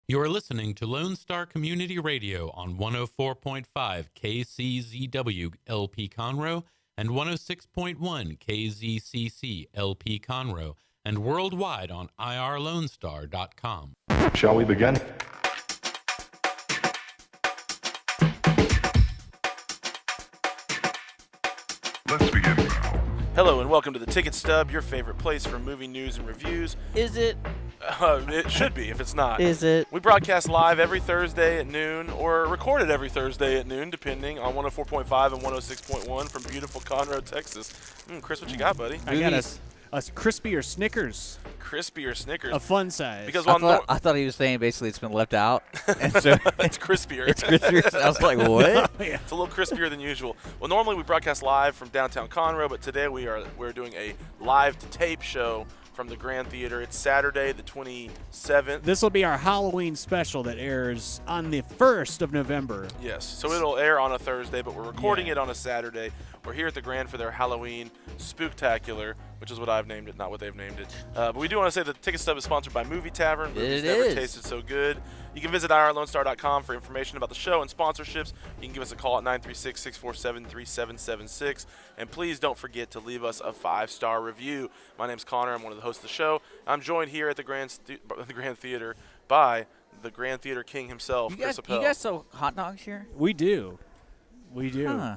You're listening to Lone Star Community Radio on 104.5 KCZW LP Conroe and 106.1 KZCC LP Conroe and worldwide on irlonestar.com. Shall we begin? Let's begin now. Hello and welcome to the Ticket Stub, your favorite place for movie news and reviews. Is it? It should be if it's not. Is it? We broadcast live every Thursday at noon or recorded every Thursday at noon, depending on 104.5 and 106.1 from beautiful Conroe, Texas. Chris, what you got, buddy? I got a crispier Snickers, Crispy or Snickers? a fun size. Because I thought he was saying basically it's been left out. And so it's crispier. it's crispier. I was like, what? Yeah. It's a little crispier than usual. Well, normally we broadcast live from downtown Conroe, but today we're doing a live to tape show from the Grand Theater. It's Saturday, the 27th. This will be our Halloween special that airs on the 1st of November. Yes, so it'll air on a Thursday, but we're recording it on a Saturday. We're here at the Grand for their Halloween Spooktacular, which is what I've named it, not what they've named it. But we do want to say that Ticket Stub is sponsored by Movie Tavern. Movies never tasted so good. You can visit irlonestar.com for information about the show and sponsorships. You can give us a call at 936-647-3776. And please don't forget to leave us a 5-star review. My name's Connor. I'm one of the hosts of the show. I'm joined here at the Grand Theater by the Grand Theater King himself, Chris Appel. You guys sell hot dogs here? We do. Huh.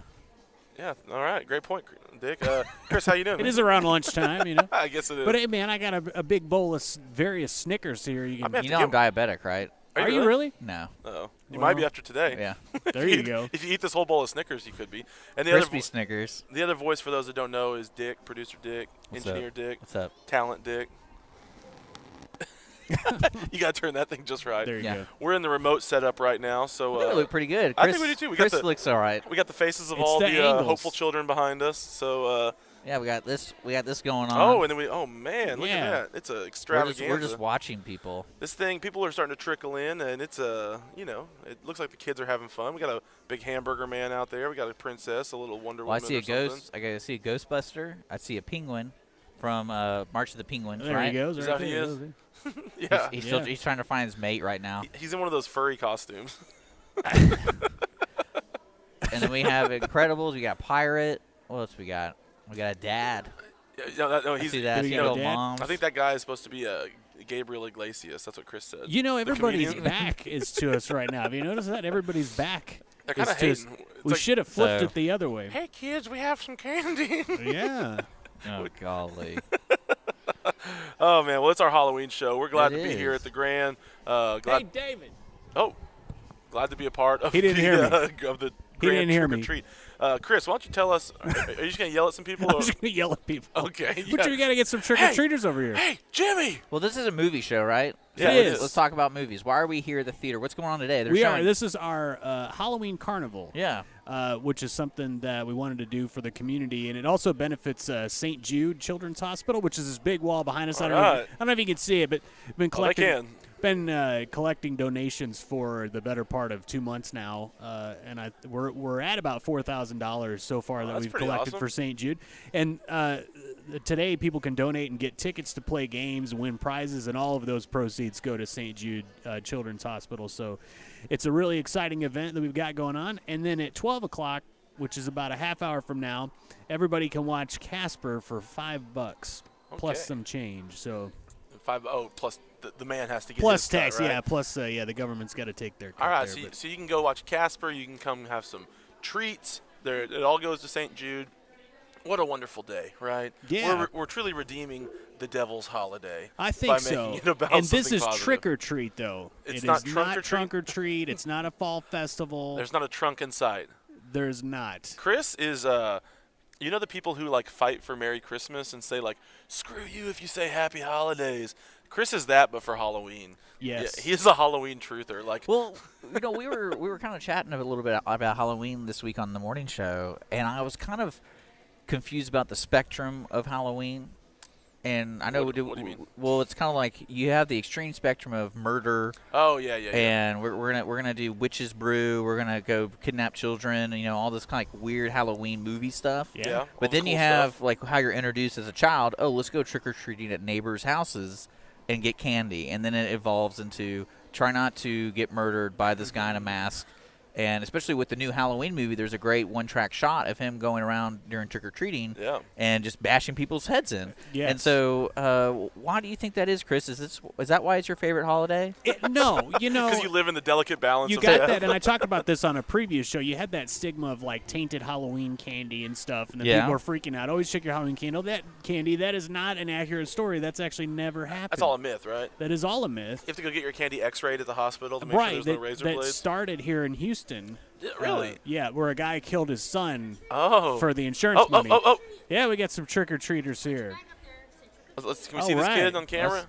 Yeah, all right. Great point, Dick. Chris, how you doing? It is around lunchtime, you know. I guess it is. But hey, man, I got a big bowl of various Snickers here. You can. You know I'm diabetic, right? Are you really? No. Uh-oh. You might be after today. Yeah. There you go. If you eat this whole bowl of Snickers, you could be. And Crispy Snickers. The other voice, for those that don't know, is Dick, producer Dick, engineer Dick, What's up? talent Dick. You got to turn that thing just right. There you go. We're in the remote setup right now, so They look pretty good. I think we do too. Chris looks all right. We got the faces of It's all the the angles. hopeful children behind us. So Yeah, we got this going on. oh, and then man, look Yeah. at that. It's a we're extravaganza. just watching people. This thing, people are starting to trickle in, and it's it looks like the kids are having fun. We got a big hamburger man out there. We got a princess, a little Wonder Well, I Woman. see a or something. ghost. I see a Ghostbuster. I see a penguin from March of the Penguins. There right? he goes. Is right that who he there. is? Yeah, He's trying to find his mate right now. he's in one of those furry costumes. And then we have Incredibles. We got Pirate. What else we got? We got a dad. No, I he's. see that. Who See you got, little Dad? moms. I think that guy is supposed to be Gabriel Iglesias. That's what Chris said. You know, everybody's comedian? back is to us right now. Have you noticed that? Everybody's back. They're kind is of to us. hating. It's We like, should have flipped So- it the other way. Hey kids, we have some candy. Yeah. Oh golly. Oh man, well it's our Halloween show. We're glad It to be here is. at the Grand. Hey, Glad David. glad to be a part of He didn't hear of the He Grand didn't hear trick or me. treat. Chris, why don't you tell us? Are you just gonna yell at some people? I was going to yell at people. Okay. But yeah. you got to get some trick-or-treaters over here. Hey, Jimmy. Well, this is a movie show, right? Yeah, it is. Let's talk about movies. Why are we here at the theater? What's going on today? They're We are. showing- This is our Halloween Carnival. Yeah. Which is something that we wanted to do for the community, and it also benefits St. Jude Children's Hospital, which is this big wall behind us. I don't know if you can see it, but we've been collecting. they can. Been collecting donations for the better part of 2 months now, and we're at about $4,000 so far that that's we've pretty collected awesome. for St. Jude. And today, people can donate and get tickets to play games, win prizes, and all of those proceeds go to St. Jude Children's Hospital. So it's a really exciting event that we've got going on. And then at 12 o'clock, which is about a half hour from now, everybody can watch Casper for $5 plus some change. So Plus the man has to get plus his cut, tax, right? yeah. Plus, the government's got to take their cut. All right, there, so, but- so you can go watch Casper. You can come have some treats. There, it all goes to St. Jude. What a wonderful day, right? Yeah. We're truly redeeming the devil's holiday. I by think so. making it about And this something is positive. trick or treat, though. It's It not is trunk not or treat? trunk or treat. It's not a fall festival. There's not a trunk in sight. There's not. Chris is you know the people who like fight for Merry Christmas and say like screw you if you say Happy Holidays. Chris is that, but for Halloween. Yes. Yeah, he is a Halloween truther. Like, Well, we were kind of chatting a little bit about Halloween this week on the morning show, and I was kind of confused about the spectrum of Halloween. And I know What do you mean? Well, it's kind of like you have the extreme spectrum of murder. oh yeah. And we're gonna do witches brew. We're gonna go kidnap children. And, all this kind of like weird Halloween movie stuff. Yeah. all But the then cool you have stuff. like how you're introduced as a child. Oh, let's go trick or treating at neighbors' houses and get candy, and then it evolves into try not to get murdered by this guy in a mask. And especially with the new Halloween movie, there's a great one-track shot of him going around during trick-or-treating and just bashing people's heads in. Yes. And so why do you think that is, Chris? Is that why it's your favorite holiday? No, Because you live in the delicate balance you of got death. that, and I talked about this on a previous show. You had that stigma of like tainted Halloween candy and stuff, and then people were freaking out. Always check your Halloween candy. Oh, that candy, that is not an accurate story. That's actually never happened. That's all a myth, right? That is all a myth. You have to go get your candy x-rayed at the hospital to make sure there's no razor that blades. started here in Houston. Really? Yeah, where a guy killed his son for the insurance money. Yeah, we got some trick-or-treaters here. Can we see this kid on camera?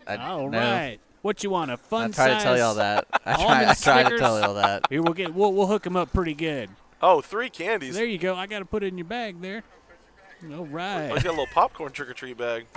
All right. What you want, a fun I tried to tell y'all that. I tried to tell y'all that. Here, we'll hook him up pretty good. Oh, 3 candies. There you go. I got to put it in your bag there. All right. Oh, he's got a little popcorn trick-or-treat bag.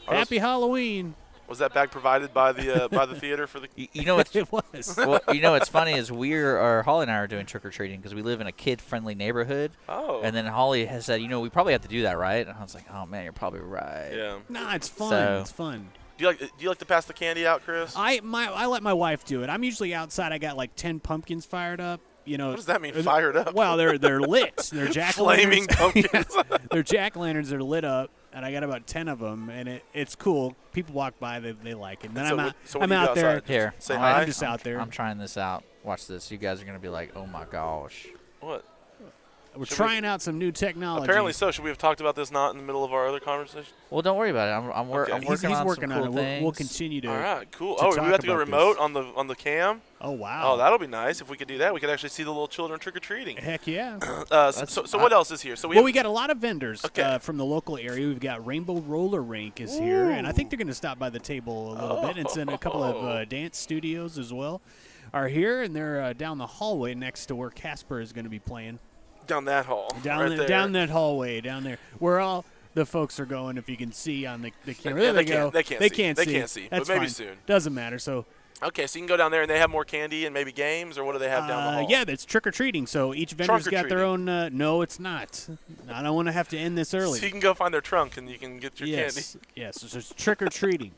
Happy Halloween. Was that bag provided by the theater for the? You know what's It was. well, what's funny is Holly and I are doing trick or treating because we live in a kid-friendly neighborhood. Oh. And then Holly has said, we probably have to do that, right? And I was like, oh man, you're probably right. Yeah. Nah, it's fun. So- It's fun. Do you like to pass the candy out, Chris? I let my wife do it. I'm usually outside. I got like 10 pumpkins fired up. What does that mean, fired up? Well, they're lit. They're jack Flaming pumpkins. They're jack lanterns. They're lit up, and I got about 10 of them, and it's cool. People walk by, they like it. And then I'm out there. Outside? Here, Say hi. I'm just out there. I'm trying this out. Watch this. You guys are gonna be like, oh my gosh. What? We're trying out some new technology. Apparently so. Should we have talked about this not in the middle of our other conversation? Well, don't worry about it. I'm Okay. working He's on working some on cool it. things. We'll continue to. All right, cool. to Oh, we talk have to go about remote this. on the cam. Oh wow. Oh, that'll be nice if we could do that. We could actually see the little children trick or treating. Heck yeah. So what else is here? So We got a lot of vendors Okay. from the local area. We've got Rainbow Roller Rink is here, and I think they're going to stop by the table a little bit. It's in a couple of dance studios as well are here, and they're down the hallway next to where Casper is going to be playing. down that hall. Down that hallway down there, where all the folks are going. If you can see on the camera, there they go. They can't see. They can't see, That's but maybe fine. soon. Doesn't matter. So. Okay, so you can go down there and they have more candy and maybe games, or what do they have down the hall? Yeah, it's trick or treating. So each vendor's got their own. Trunk-or-treating. No, it's not. I don't want to have to end this early. So you can go find their trunk and you can get your candy. Yes, so it's trick or treating.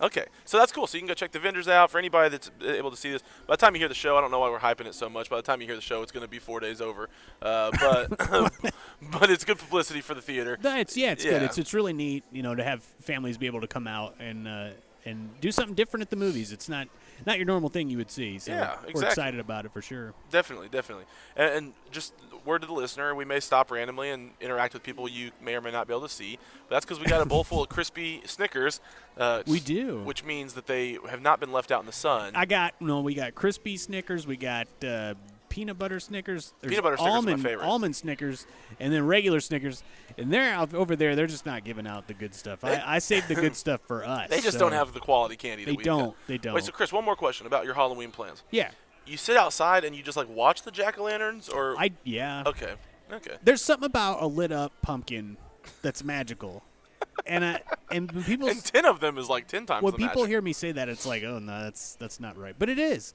Okay, so that's cool. So you can go check the vendors out. For anybody that's able to see this, by the time you hear the show, I don't know why we're hyping it so much. By the time you hear the show, it's going to be 4 days over. But but it's good publicity for the theater. It's good. It's really neat, to have families be able to come out and do something different at the movies. It's not your normal thing you would see. So Yeah, exactly. we're excited about it for sure. Definitely. And just word to the listener, we may stop randomly and interact with people you may or may not be able to see. But that's because we got a bowl full of crispy Snickers. We do. Which means that they have not been left out in the sun. We got crispy Snickers. We got peanut butter Snickers. There's Peanut butter Snickers are my favorite. Almond Snickers, and then regular Snickers. And they're out over there. They're just not giving out the good stuff. I saved the good stuff for us. They just don't have the quality candy that we got. They don't. Wait, so Chris, one more question about your Halloween plans. Yeah. You sit outside and you just watch the jack-o'-lanterns, or Yeah. Okay. There's something about a lit up pumpkin that's magical. And when people And 10 of them is like 10 times when the people magic. hear me say that, it's like, oh no, that's not right. But it is.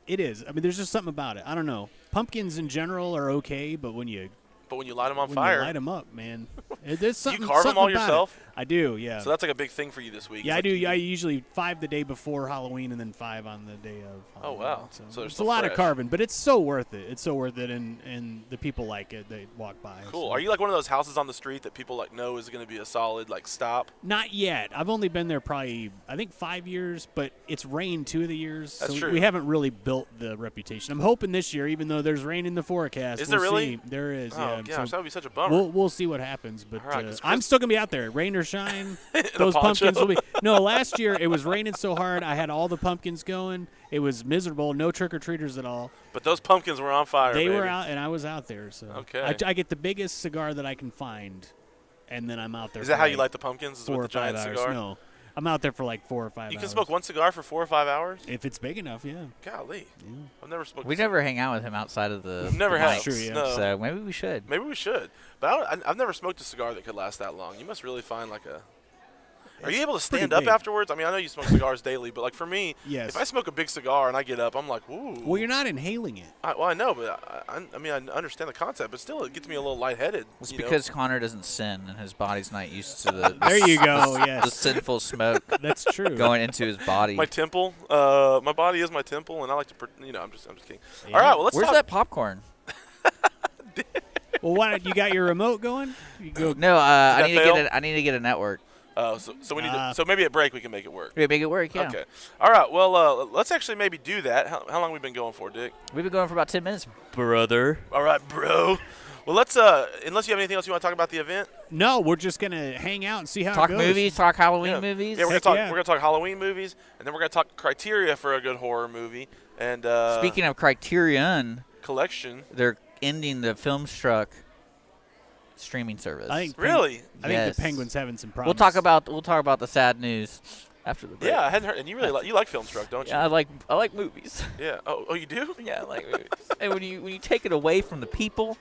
It is. I mean, there's just something about it. I don't know. Pumpkins in general are okay, but when you light them on when fire. you light them up, man, there's something. You carve them something all about yourself? it. I do. Yeah. So that's like a big thing for you this week. Yeah, It's I do. like- I usually 5 the day before Halloween and then 5 on the day of Halloween. wow. So, So they're it's a still lot of fresh. carving, but it's so worth it. It's so worth it, and the people like it. They walk by. Cool. so. Are you like one of those houses on the street that people know is going to be a solid stop? Not yet. I've only been there probably, I think, 5 years, but it's rained 2 of the years. That's so true. we haven't really built the reputation. I'm hoping this year, even though there's rain in the forecast. Is we'll there really? see. There is, Oh yeah. gosh, So that would be such a bummer. we'll see what happens, but All right, 'cause I'm Chris- still going to be out there. Rain or shine, a those pumpkins poncho. will be. No, last year it was raining so hard, I had all the pumpkins going. It was miserable, no trick-or-treaters at all. But those pumpkins were on fire. They baby. were out, and I was out there. So Okay. I get the biggest cigar that I can find, and then I'm out there. Is for that how you like light the pumpkins? Is 4 with or the giant 5 hours? cigar? No, I'm out there for like 4 or 5 hours. You can smoke one cigar for 4 or 5 hours? If it's big enough, yeah. Golly. I've never smoked We a cigar. never hang out with him outside of the. Never the have. mics, Sure, yeah. No. So maybe we should. Maybe we should. But I've never smoked a cigar that could last that long. You must really find Are you able to pretty stand up big. afterwards? I mean, I know you smoke cigars daily, but like for me, Yes. if I smoke a big cigar and I get up, I'm like, ooh. Well, you're not inhaling it. I know, but I mean, I understand the concept, but still, it gets me a little lightheaded. It's you know? because Connor doesn't sin and his body's not used to the There you go. the Yes, sinful smoke that's true. going into his body. my temple, my body is my temple, and I like to, I'm just kidding. Yeah. All right, well, let's Where's talk. that popcorn? Well, why don't you got your remote going? You go. No, I that need to fail? get it. I need to get a network. So we need to. So maybe at break we can make it work. Yeah, make it work. Yeah. Okay. All right. Well, let's actually maybe do that. How long have we been going for, Dick? We've been going for about 10 minutes, brother. All right, bro. Well, let's. Unless you have anything else you want to talk about the event. No, we're just gonna hang out and see how Talk it goes. movies, talk Halloween Yeah. movies. Yeah, we're Heck gonna talk. yeah. We're gonna talk Halloween movies, and then we're gonna talk criteria for a good horror movie. And Speaking of Criterion, collection. they're ending the Filmstruck streaming service. I think Really? I think Yes. the Penguin's having some we'll problems. talk about the sad news after the break. Yeah, I hadn't heard. And you really you like Filmstruck, don't you? Yeah, I like movies. Yeah. Oh, you do? Yeah, I like movies. And when you take it away from the people,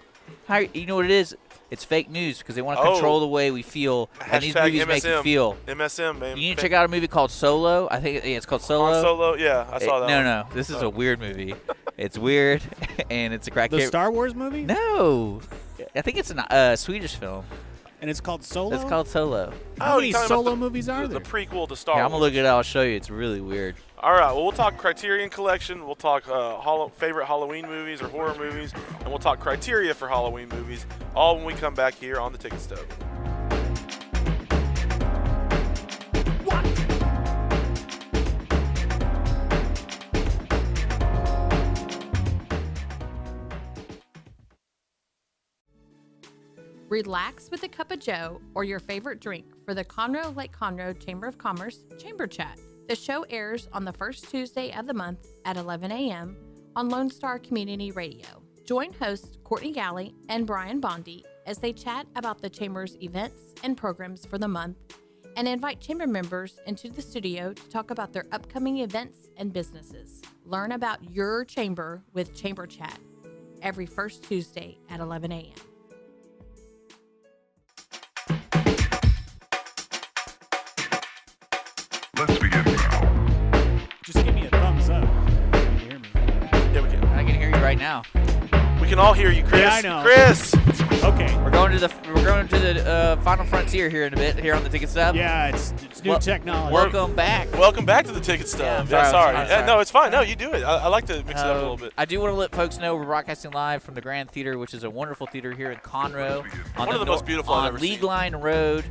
you know what it is? It's fake news because they want to Oh. control the way we feel, and these Hashtag movies make you MSM. feel. MSM, man. You need to check out a movie called Solo. I think it's called Solo. Han Solo. Yeah, I saw that. No, one. no, this is Oh. a weird movie. It's weird, and it's a crack. the Star Wars movie. No, I think it's a Swedish film. And it's called Solo. It's called Solo. How Oh, many you're talking solo about movies are the there? prequel to Star Here, Wars. I'm gonna look it up. I'll show you. It's really weird. All right. Well, we'll talk Criterion Collection. We'll talk favorite Halloween movies or horror movies, and we'll talk criteria for Halloween movies. All when we come back here on the Ticket Stub. Relax with a cup of joe or your favorite drink for the Conroe Lake Conroe Chamber of Commerce Chamber Chat. The show airs on the first Tuesday of the month at 11 a.m. on Lone Star Community Radio. Join hosts Courtney Galley and Brian Bondi as they chat about the Chamber's events and programs for the month and invite Chamber members into the studio to talk about their upcoming events and businesses. Learn about your Chamber with Chamber Chat every first Tuesday at 11 a.m. Let's begin now. Just give me a thumbs up. You can hear me. Yeah, we can. I can hear you right now. We can all hear you, Chris. Yeah, I know. Chris. Okay. We're going to the final frontier here in a bit here on the Ticket Stub. Yeah, it's new Well, technology. Welcome back. Welcome back to the Ticket Stub. Yeah, I'm Yeah, sorry, sorry. I'm sorry. No, it's fine. No, you do it. I like to mix it up a little bit. I do want to let folks know we're broadcasting live from the Grand Theater, which is a wonderful theater here in Conroe. On One of the most beautiful I've on ever League seen. Line Road.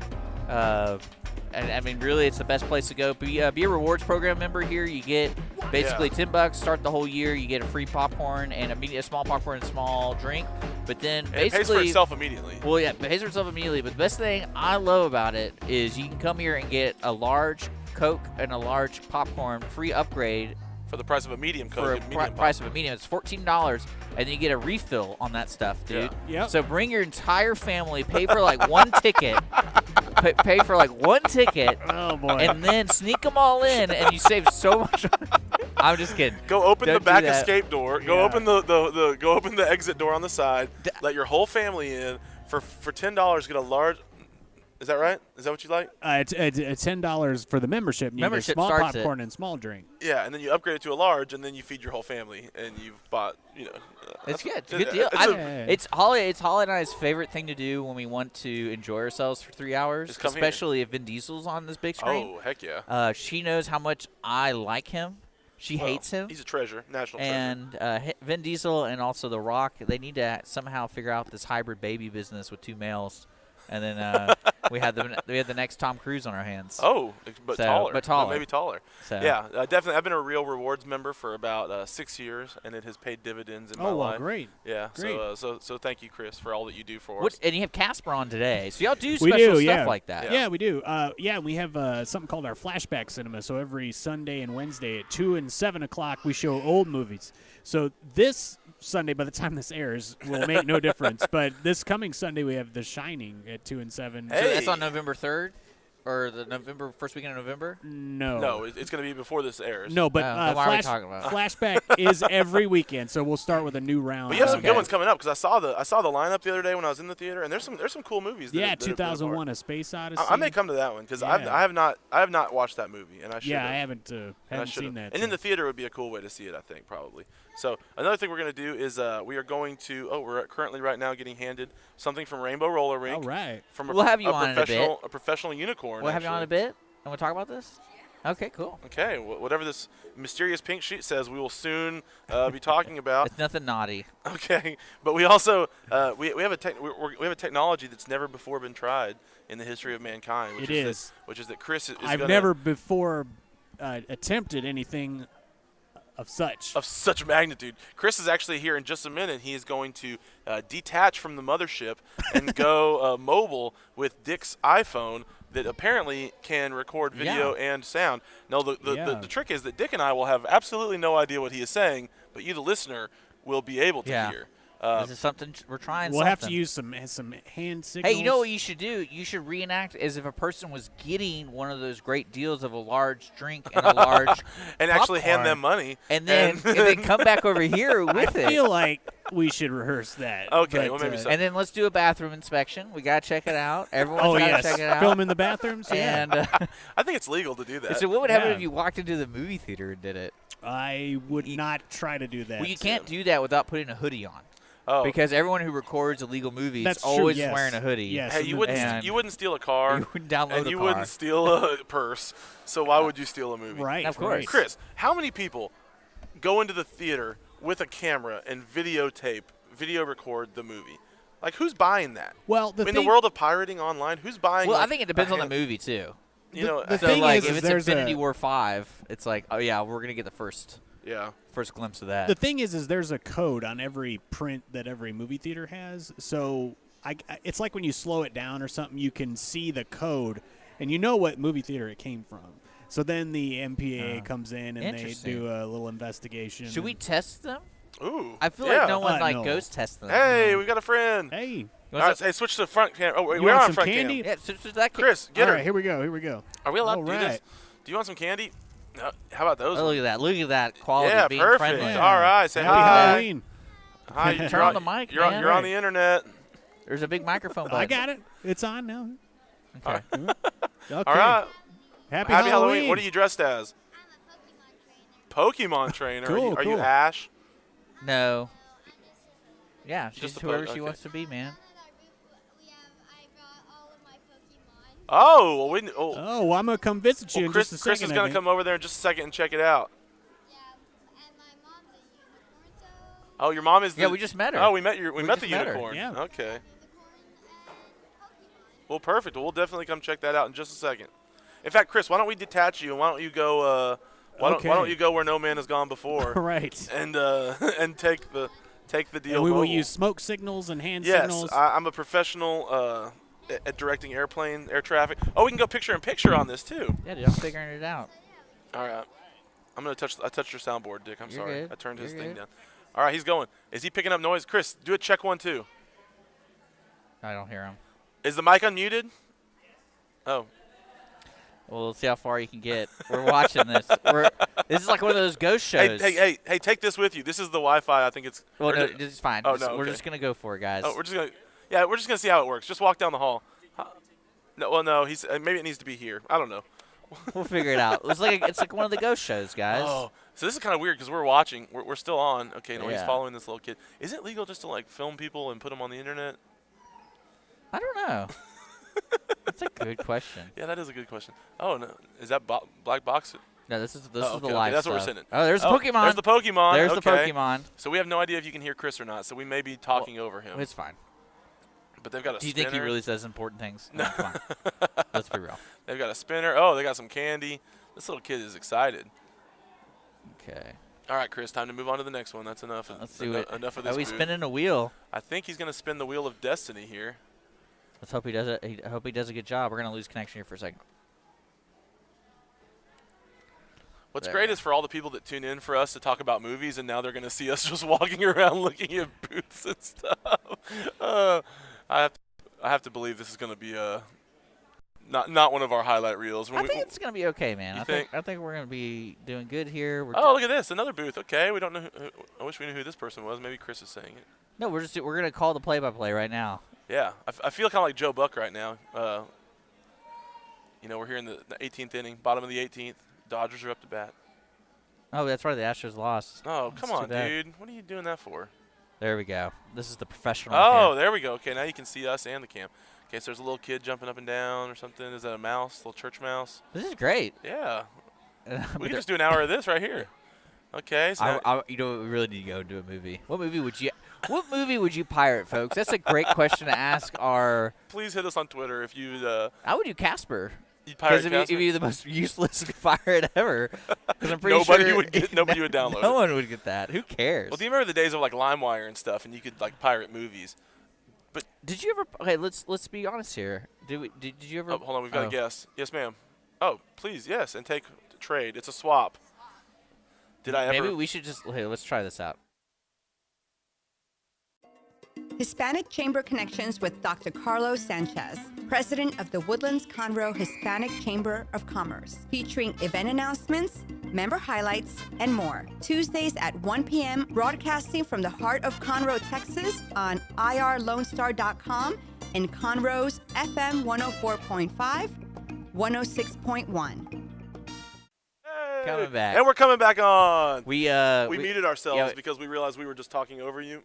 And I mean, really, it's the best place to go. Be a rewards program member here. You get basically $10. Start the whole year. You get a free popcorn and a small popcorn and small drink. But then And it pays for basically, itself immediately. well, yeah, it pays for itself immediately. But the best thing I love about it is you can come here and get a large Coke and a large popcorn free upgrade For the price of a medium Coke for a and medium price of a medium. It's $14, and then you get a refill on that stuff, dude. Yeah. Yep. So bring your entire family, pay for like one ticket, pay for like one ticket, Oh boy. and then sneak them all in, and you save so much. I'm just kidding. Go open the Don't do back that. escape door. Go Yeah. open go open the exit door on the side. Let your whole family in for $10. Get a large. Is that right? Is that what you like? It's $10 for the membership. You Membership get small starts it. popcorn and small drink. Yeah, and then you upgrade it to a large, and then you feed your whole family, and you've bought. It's good. It's a good deal. It's It's Holly and I's favorite thing to do when we want to enjoy ourselves for 3 hours, Just come here. especially if Vin Diesel's on this big screen. Oh heck yeah! She knows how much I like him. She Well, hates him. He's a treasure, national treasure. And Vin Diesel and also The Rock, they need to somehow figure out this hybrid baby business with two males. And then we had the next Tom Cruise on our hands. Oh, but So- taller. but taller. Maybe taller. So- Yeah, definitely. I've been a Real Rewards member for about 6 years, and it has paid dividends in my Oh, well, life. great. Yeah. Great. So thank you, Chris, for all that you do for What, us. and you have Casper on today, so y'all do We special do, stuff yeah. like that. Yeah, we do. We have something called our Flashback Cinema. So every Sunday and Wednesday at 2 and 7 o'clock, we show old movies. So this Sunday, by the time this airs, will make no difference. But this coming Sunday, we have The Shining at 2 and 7. So Hey. that's on November 3rd. or the November first weekend of November? No. No, it's going to be before this airs. No, but then why are we talking about it? Flashback is every weekend, so we'll start with a new round. But you have some Okay. good ones coming up because I saw the lineup the other day when I was in the theater, and there's some cool movies. Yeah, that are 2001: A Space Odyssey. I may come to that one because Yeah. I have not watched that movie, and I should. Yeah, I have. haven't And I haven't should've. seen that. And in the theater would be a cool way to see it, I think, probably. So another thing we're going to do is we are going to we're currently right now getting handed something from Rainbow Roller Rink. All right. From We'll have you on in a bit. a professional unicorn. We'll have you on in a actually. bit, and we'll talk about this. Okay, cool. Okay, whatever this mysterious pink sheet says, we will soon be talking about. It's nothing naughty. Okay, but we also we have a technology that's never before been tried in the history of mankind. Which It is is. which is that Chris is I've gonna, never before attempted anything of such. of such magnitude. Chris is actually here in just a minute. He is going to detach from the mothership and go mobile with Dick's iPhone that apparently can record video and sound. Now, the trick is that Dick and I will have absolutely no idea what he is saying, but you, the listener, will be able to Yeah. hear. This is something we're trying. We'll something. have to use some hand signals. Hey, you know what you should do? You should reenact as if a person was getting one of those great deals of a large drink and a large And actually hand popcorn, them money. and then come back over here I with it. feel like we should reherse that. Okay, but, well, maybe so. And then let's do a bathroom inspection. We gotta check it out. Everyone's Oh gotta yes, check it out. film in the bathrooms. Yeah, And I think it's legal to do that. so, what would happen Yeah. if you walked into the movie theater and did it? I would not try to do that. Well, you can't do that without putting a hoodie on, Oh. because everyone who records illegal movies That's is true, always yes. wearing a hoodie. Yes. Hey, and you the- wouldn't and- you wouldn't steal a car, You wouldn't download and a you car. wouldn't steal a purse. So why would you steal a movie? Right, Of course. right. Chris, how many people go into the theater with a camera and video record the movie? Like, who's buying that? Well, In the world of pirating online, who's buying? Well, like, I think it depends a on the hand- movie too. You know, the So thing like, is if it's there's Infinity a- War 5, it's like, oh yeah, we're gonna get the first yeah. glimpse of that. The thing is there's a code on every print that every movie theater has. So it's like when you slow it down or something, you can see the code, and you know what movie theater it came from. So then the MPAA comes in and they Interesting. do a little investigation. Should we and- test them? Ooh. I feel yeah. like no one No. goes test them. Hey, we got a friend. Hey, You All want right, some- hey, switch to the front cam. Oh, wait, You we're want on some front candy? cam. yeah, so that Chris, get all her. right, here we go. Here we go. Are we allowed All to do this? right. Do you want some candy? No. How about those? Oh, look at that! Look at that quality yeah, of being perfect. friendly. Yeah. All right, say Happy hi. Halloween. Hi, Turn you're on the mic, You're, man. you're on the internet. There's a big microphone button. I got it. It's on now. Okay. Okay. All right. Happy Happy Halloween. Halloween. What are you dressed as? Pokemon trainer. Cool, Are you cool. Ash? No. Yeah, she's Just a whoever po- she okay. wants to be, man. I brought all of my Pokemon. Oh, well, Oh, well, I'm gonna come visit you in Chris, just a Chris second. is I going to think. come over there in just a second and check it out. Yeah, and my mom's a unicorn, so Oh, your mom is the... Yeah, we just met her. Oh, we met the just met her. unicorn. Yeah. Okay. unicorn and Pokemon. Well, perfect. Well, we'll definitely come check that out in just a second. In fact, Chris, why don't we detach you and why don't you go why don't Okay. you go where no man has gone All before right. and and take the deal And we will mobile. use smoke signals and hand Yes, signals. I'm a professional at directing air traffic. Oh, we can go picture in picture on this too. Yeah, dude, I'm figuring it out. All right. I touched your soundboard, Dick. I'm You're sorry. good. I turned his You're thing good. down. All right, he's going. Is he picking up noise? Chris, do a check 1 2. I don't hear him. Is the mic unmuted? Oh. Well, let's see how far you can get. We're watching this. This is like one of those ghost Hey, shows. hey, take this with you. This is the Wi-Fi. I think it's. Well, or no, di- this is fine. Oh, Just- no, We're okay. just gonna go for it, guys. Oh, we're just gonna see how it works. Just walk down the hall. No, well, no, he's maybe it needs to be here. I don't know. We'll figure it out. It's like one of the ghost shows, guys. Oh, so this is kind of weird because we're watching. We're still on. Okay, no, he's Yeah. following this little kid. Is it legal just to like film people and put them on the internet? I don't know. That's a good question. Yeah, that is a good question. Oh no, is that black box? No, this is Oh, the okay, live that's what we're stuff. sending. Oh, there's the Pokemon. There's the Pokemon. There's okay. the Pokemon. So we have no idea if you can hear Chris or not. So we may be talking over him. It's fine. But they've got a Do you spinner. think he really says important things? No. Come on. Let's be real. They've got a spinner. Oh, they got some candy. This little kid is excited. Okay. All right, Chris, time to move on to the next one. That's enough. Let's see what. Enough of Are this. we booth. spinning a wheel? I think he's going to spin the wheel of destiny here. Let's hope he does it. I hope he does a good job. We're gonna lose connection here for a second. What's There. great is for all the people that tune in for us to talk about movies, and now they're going to see us just walking around looking at booths and stuff. I have to believe this is going to be Not one of our highlight reels. I think it's gonna be okay, man. You I think we're gonna be doing good here. Oh, look at this, another booth. Okay, we don't know. I wish we knew who this person was. Maybe Chris is saying it. No, we're gonna call the play-by-play right now. Yeah, I feel kind of like Joe Buck right now. We're here in the 18th inning, bottom of the 18th. Dodgers are up to bat. Oh, that's right. The Astros lost. Oh, That's come too on, bad. dude. What are you doing that for? There we go. This is the professional. Oh, here. there we go. Okay, now you can see us and the cam. Okay, so there's a little kid jumping up and down or something. Is that a mouse? A little church mouse? This is great. Yeah. But We could just do an hour of this right here. Okay. So now- we really need to go do a movie. What movie would you pirate, folks? That's a great question to ask. please hit us on Twitter if you I would do Casper. you'd pirate Because it'd be the most useless pirate ever. Because I'm pretty Nobody sure would get- nobody would download No it. one would get that. Who cares? Well, do you remember the days of like LimeWire and stuff, and you could like pirate movies? Did you ever? Okay, let's be honest here. Did you ever? Oh, hold on, we've got oh. a guess. Yes, ma'am. Oh, please, yes, and take trade. It's a swap. Did I ever? Maybe we should just. Okay, let's try this out. Hispanic Chamber Connections with Dr. Carlos Sanchez, President of the Woodlands Conroe Hispanic Chamber of Commerce, featuring event announcements, member highlights, and more. Tuesdays at 1 p.m., broadcasting from the heart of Conroe, Texas on irlonestar.com and Conroe's FM 104.5, 106.1. Hey! Coming back. And we're coming back on. We muted ourselves yeah, because we realized we were just talking over you.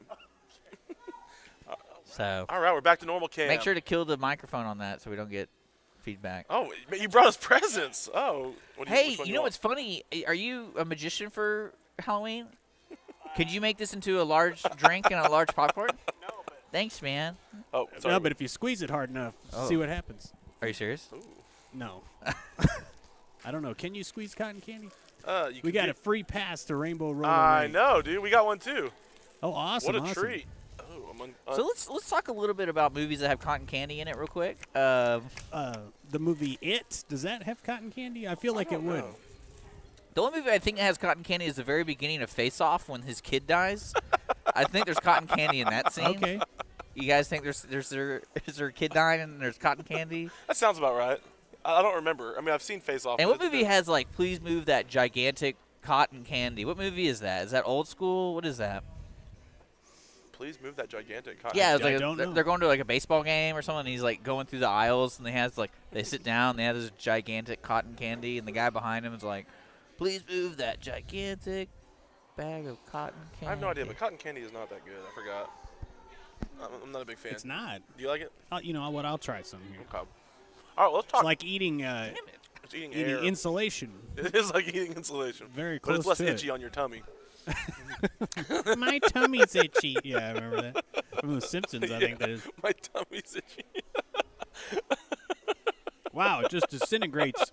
So All right, we're back to normal cam. make sure to kill the microphone on that so we don't get feedback. Oh, you brought us presents. Oh. Hey, which one you know want? what's funny? Are you a magician for Halloween? Could you make this into a large drink and a large popcorn? No, but thanks, man. Oh, sorry. No, but if you squeeze it hard enough, see what happens. Are you serious? No. I don't know. Can you squeeze cotton candy? You We can got get- a free pass to Rainbow Road. I already. know, dude. We got one too. Oh, awesome. What a awesome. treat. Oh, So let's talk a little bit about movies that have cotton candy in it, real quick. The movie It, does that have cotton candy? I feel like it would. know. The only movie I think that has cotton candy is the very beginning of Face Off when his kid dies. I think there's cotton candy in that scene. Okay. You guys think is there a kid dying and there's cotton candy? That sounds about right. I don't remember. I mean, I've seen Face Off. And but what it's movie been- has like please move that gigantic cotton candy? What movie is that? Is that old school? What is that? Please move that gigantic cotton. Yeah, it's I like don't know. they're going to like a baseball game or something. And he's like going through the aisles and they sit down. They have this gigantic cotton candy, and the guy behind him is like, "Please move that gigantic bag of cotton candy." I have no idea, but cotton candy is not that good. I forgot. I'm not a big fan. It's not. Do you like it? You know what? I'll try some here. Okay. All right, let's talk. It's like eating It's eating air. insulation. It is like eating insulation. Very But it's close less to itchy on your tummy. My tummy's itchy. Yeah, I remember that. From The Simpsons, I think that is. My tummy's itchy. Wow, it just disintegrates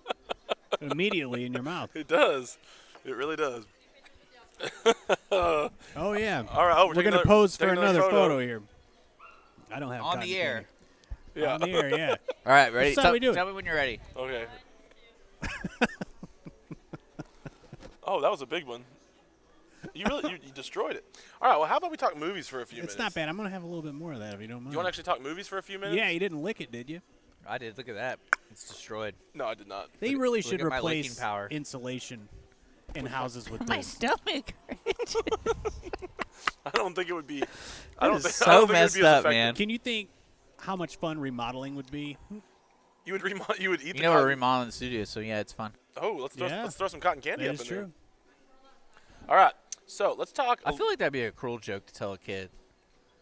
immediately in your mouth. It does. It really does. Oh, yeah. All right. Oh, We're going to pose for taking another photo here. I don't have On cotton the air. candy. Yeah. On the air, yeah. All right, ready? That's how we do it. Tell me when you're ready. Okay. Oh, that was a big one. You destroyed it. All right. Well, how about we talk movies for a few minutes? It's not bad. I'm going to have a little bit more of that if you don't mind. You want to actually talk movies for a few minutes? Yeah, you didn't lick it, did you? I did. Look at that. It's destroyed. No, I did not. They really look should at my licking replace power. insulation in houses with My this. stomach. I don't think it would be. That I don't is think, so I don't think it would messed be as up, effective. man. Can you think how much fun remodeling would be? You would you would eat You the know we're cotton. remodeling the studio, so yeah, it's fun. Oh, let's Yeah. throw some cotton candy That up is in there. true. All right. So let's talk. I feel like that'd be a cruel joke to tell a kid.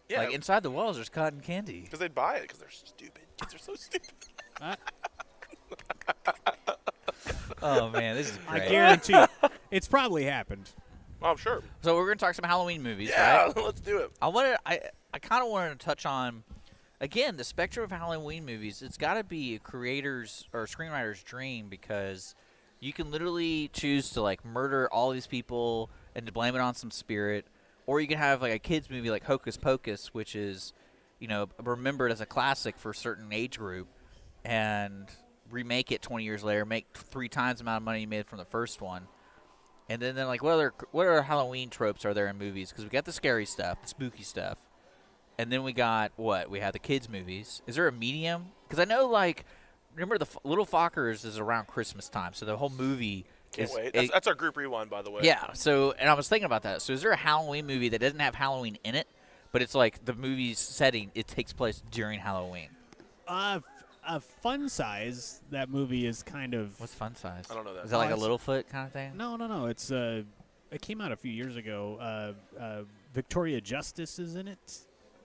yeah, Like inside the walls, there's cotton candy. because they'd buy it because they're stupid. Kids are so stupid. Oh man, this is I great. guarantee it's probably happened. Oh, I'm sure. So we're gonna talk some Halloween movies, Yeah, right? let's do it. I kind of wanted to touch on, again, the spectrum of Halloween movies. It's got to be a creator's or screenwriter's dream because you can literally choose to like murder all these people and to blame it on some spirit, or you can have like a kids movie like Hocus Pocus, which is, remembered as a classic for a certain age group, and remake it 20 years later, make 3 times the amount of money you made from the first one. And then like what other Halloween tropes are there in movies? Because we got the scary stuff, the spooky stuff, and then we got we have the kids movies. Is there a medium? Because I know like remember the Little Fockers is around Christmas time, so the whole movie Can't is. wait. That's our group rewind, by the way. Yeah. So, and I was thinking about that. So, is there a Halloween movie that doesn't have Halloween in it, but it's like the movie's setting? It takes place during Halloween. Fun Size. That movie is kind of. What's Fun Size? I don't know that. Is that like a Littlefoot kind of thing? No. It's it came out a few years ago. Victoria Justice is in it.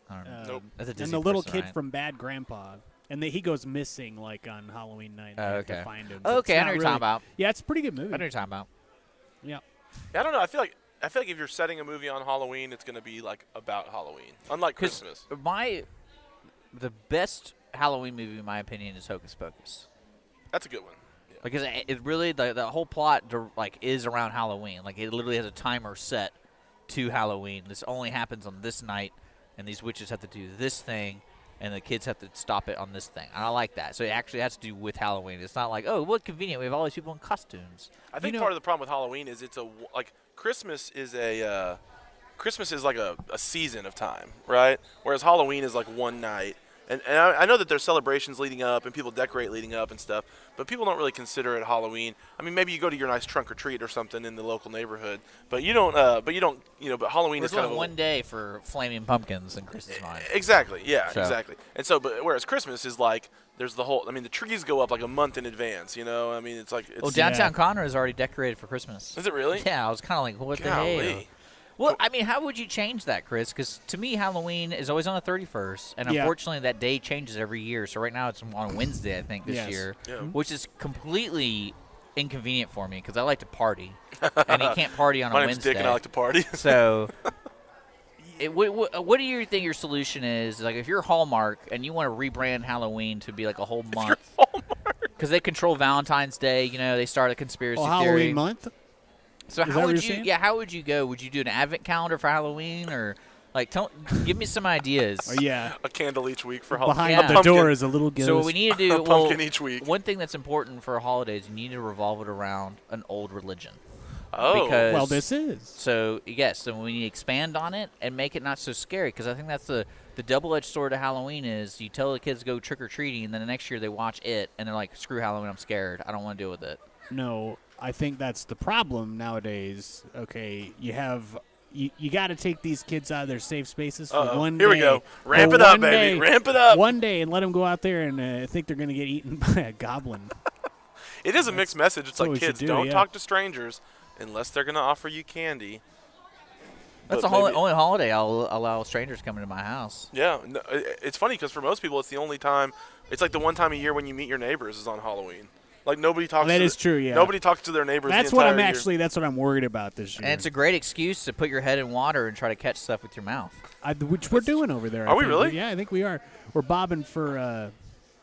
I don't know. Nope. That's a And Disney the little person, kid right? from Bad Grandpa. And he goes missing like on Halloween night. Oh, They have to okay. find him. Oh, It's okay, I not know what you're really- talking about. Yeah, it's a pretty good I know movie. what you're talking about. Yeah. I don't know. I feel like if you're setting a movie on Halloween, it's going to be like about Halloween, unlike 'Cause Christmas. the best Halloween movie, in my opinion, is Hocus Pocus. That's a good one. Yeah. Because it really the whole plot like is around Halloween. Like it literally has a timer set to Halloween. This only happens on this night, and these witches have to do this thing, and the kids have to stop it on this thing. And I like that. So it actually has to do with Halloween. It's not like, oh, what convenient. We have all these people in costumes. I think part of the problem with Halloween is it's like Christmas is like a season of time, right? Whereas Halloween is like one night. And I know that there's celebrations leading up and people decorate leading up and stuff, but people don't really consider it Halloween. I mean, maybe you go to your nice trunk or treat or something in the local neighborhood, but you don't. But Halloween There's is kind only of one day for flaming pumpkins in Chris's mind. Exactly. Yeah. So. Exactly. And so, but whereas Christmas is like there's the whole. I mean, the trees go up like a month in advance. You know. I mean, it's like. Well, downtown Conroe is already decorated for Christmas. Is it really? Yeah, I was kind of like, what the hell? Golly. Well, I mean, how would you change that, Chris? Because to me, Halloween is always on the 31st, and unfortunately, that day changes every year. So right now, it's on Wednesday, I think, this year, which is completely inconvenient for me because I like to party, and you can't party on My a name's Wednesday. Dick, and I like to party. So, what do you think your solution is? Like, if you're Hallmark and you want to rebrand Halloween to be like a whole month, because they control Valentine's Day, they start a conspiracy theory. Halloween month. So Is that how what would you're you? saying? Yeah, how would you go? Would you do an advent calendar for Halloween, or like give me some ideas? Oh, yeah. A candle each week for Halloween. Behind the door is a little ghost. So what we need to do. A pumpkin each week. One thing that's important for holidays, you need to revolve it around an old religion. Oh. Because, well, this is. So yes, so we need to expand on it and make it not so scary. Because I think that's the double-edged sword of Halloween is you tell the kids to go trick or treating, and then the next year they watch it and they're like, screw Halloween, I'm scared. I don't want to deal with it. No, I think that's the problem nowadays. Okay, you got to take these kids out of their safe spaces for one day. Here we go. Ramp it up, baby. Ramp it up. One day and let them go out there and think they're going to get eaten by a goblin. It is a mixed message. It's what like, we kids, should do, don't yeah. talk to strangers unless they're going to offer you candy. That's But the maybe- only holiday I'll allow strangers coming to my house. Yeah. No, it's funny because for most people, it's the only time. It's like the one time a year when you meet your neighbors is on Halloween. Like nobody talks. That to is true, yeah. Nobody talks to their neighbors. That's the what entire I'm year. That's what I'm worried about this year. And it's a great excuse to put your head in water and try to catch stuff with your mouth. Which we're doing over there. I Are we think. really? Yeah, I think we are. We're bobbing for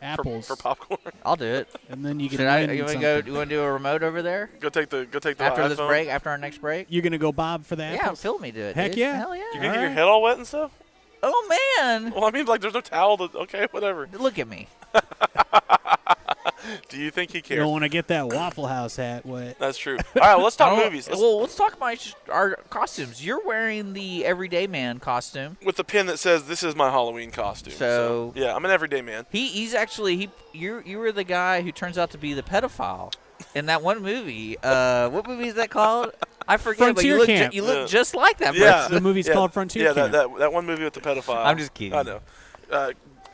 apples. for popcorn. I'll do it. And then you can. Should I? win You want to something. go? You want to do a remote over there Go take the after iPhone. this break? After our next break? You're gonna go bob for the Yeah, apples? film me do it. Heck dude. yeah. Hell yeah. You gonna get All your right. head all wet and stuff? Oh man, Well, I mean, like, there's no towel. Okay, whatever. look at me. Do you think he You cares? don't want to get that Waffle House hat wet. That's true. All right, well, let's talk I don't- movies. Let's talk about our costumes. You're wearing the everyday man costume. With the pin that says, "This is my Halloween costume." So- yeah, I'm an everyday man. He's actually you were the guy who turns out to be the pedophile in that one movie. What movie is that called? I forget. Frontier but Camp. you look Yeah. just like that Yeah. person. The movie's Yeah, called Frontier Yeah, Camp. that one movie with the pedophile. I'm just kidding. I know.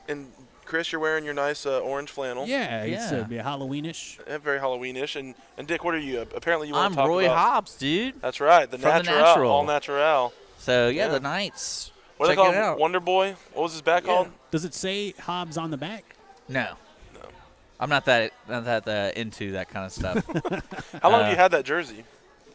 And Chris, you're wearing your nice orange flannel. Yeah, it's Yeah. Halloweenish. Very Halloweenish. And Dick, what are you? Apparently, you want I'm to talk Roy about. Hobbs, dude. That's right. The From The natural, Natural. all natural. So Yeah. the Knights. What do they Check call it him? out. Wonder Boy. What was his back called? Does it say Hobbs on the back? No. I'm not that into that kind of stuff. How long have you had that jersey?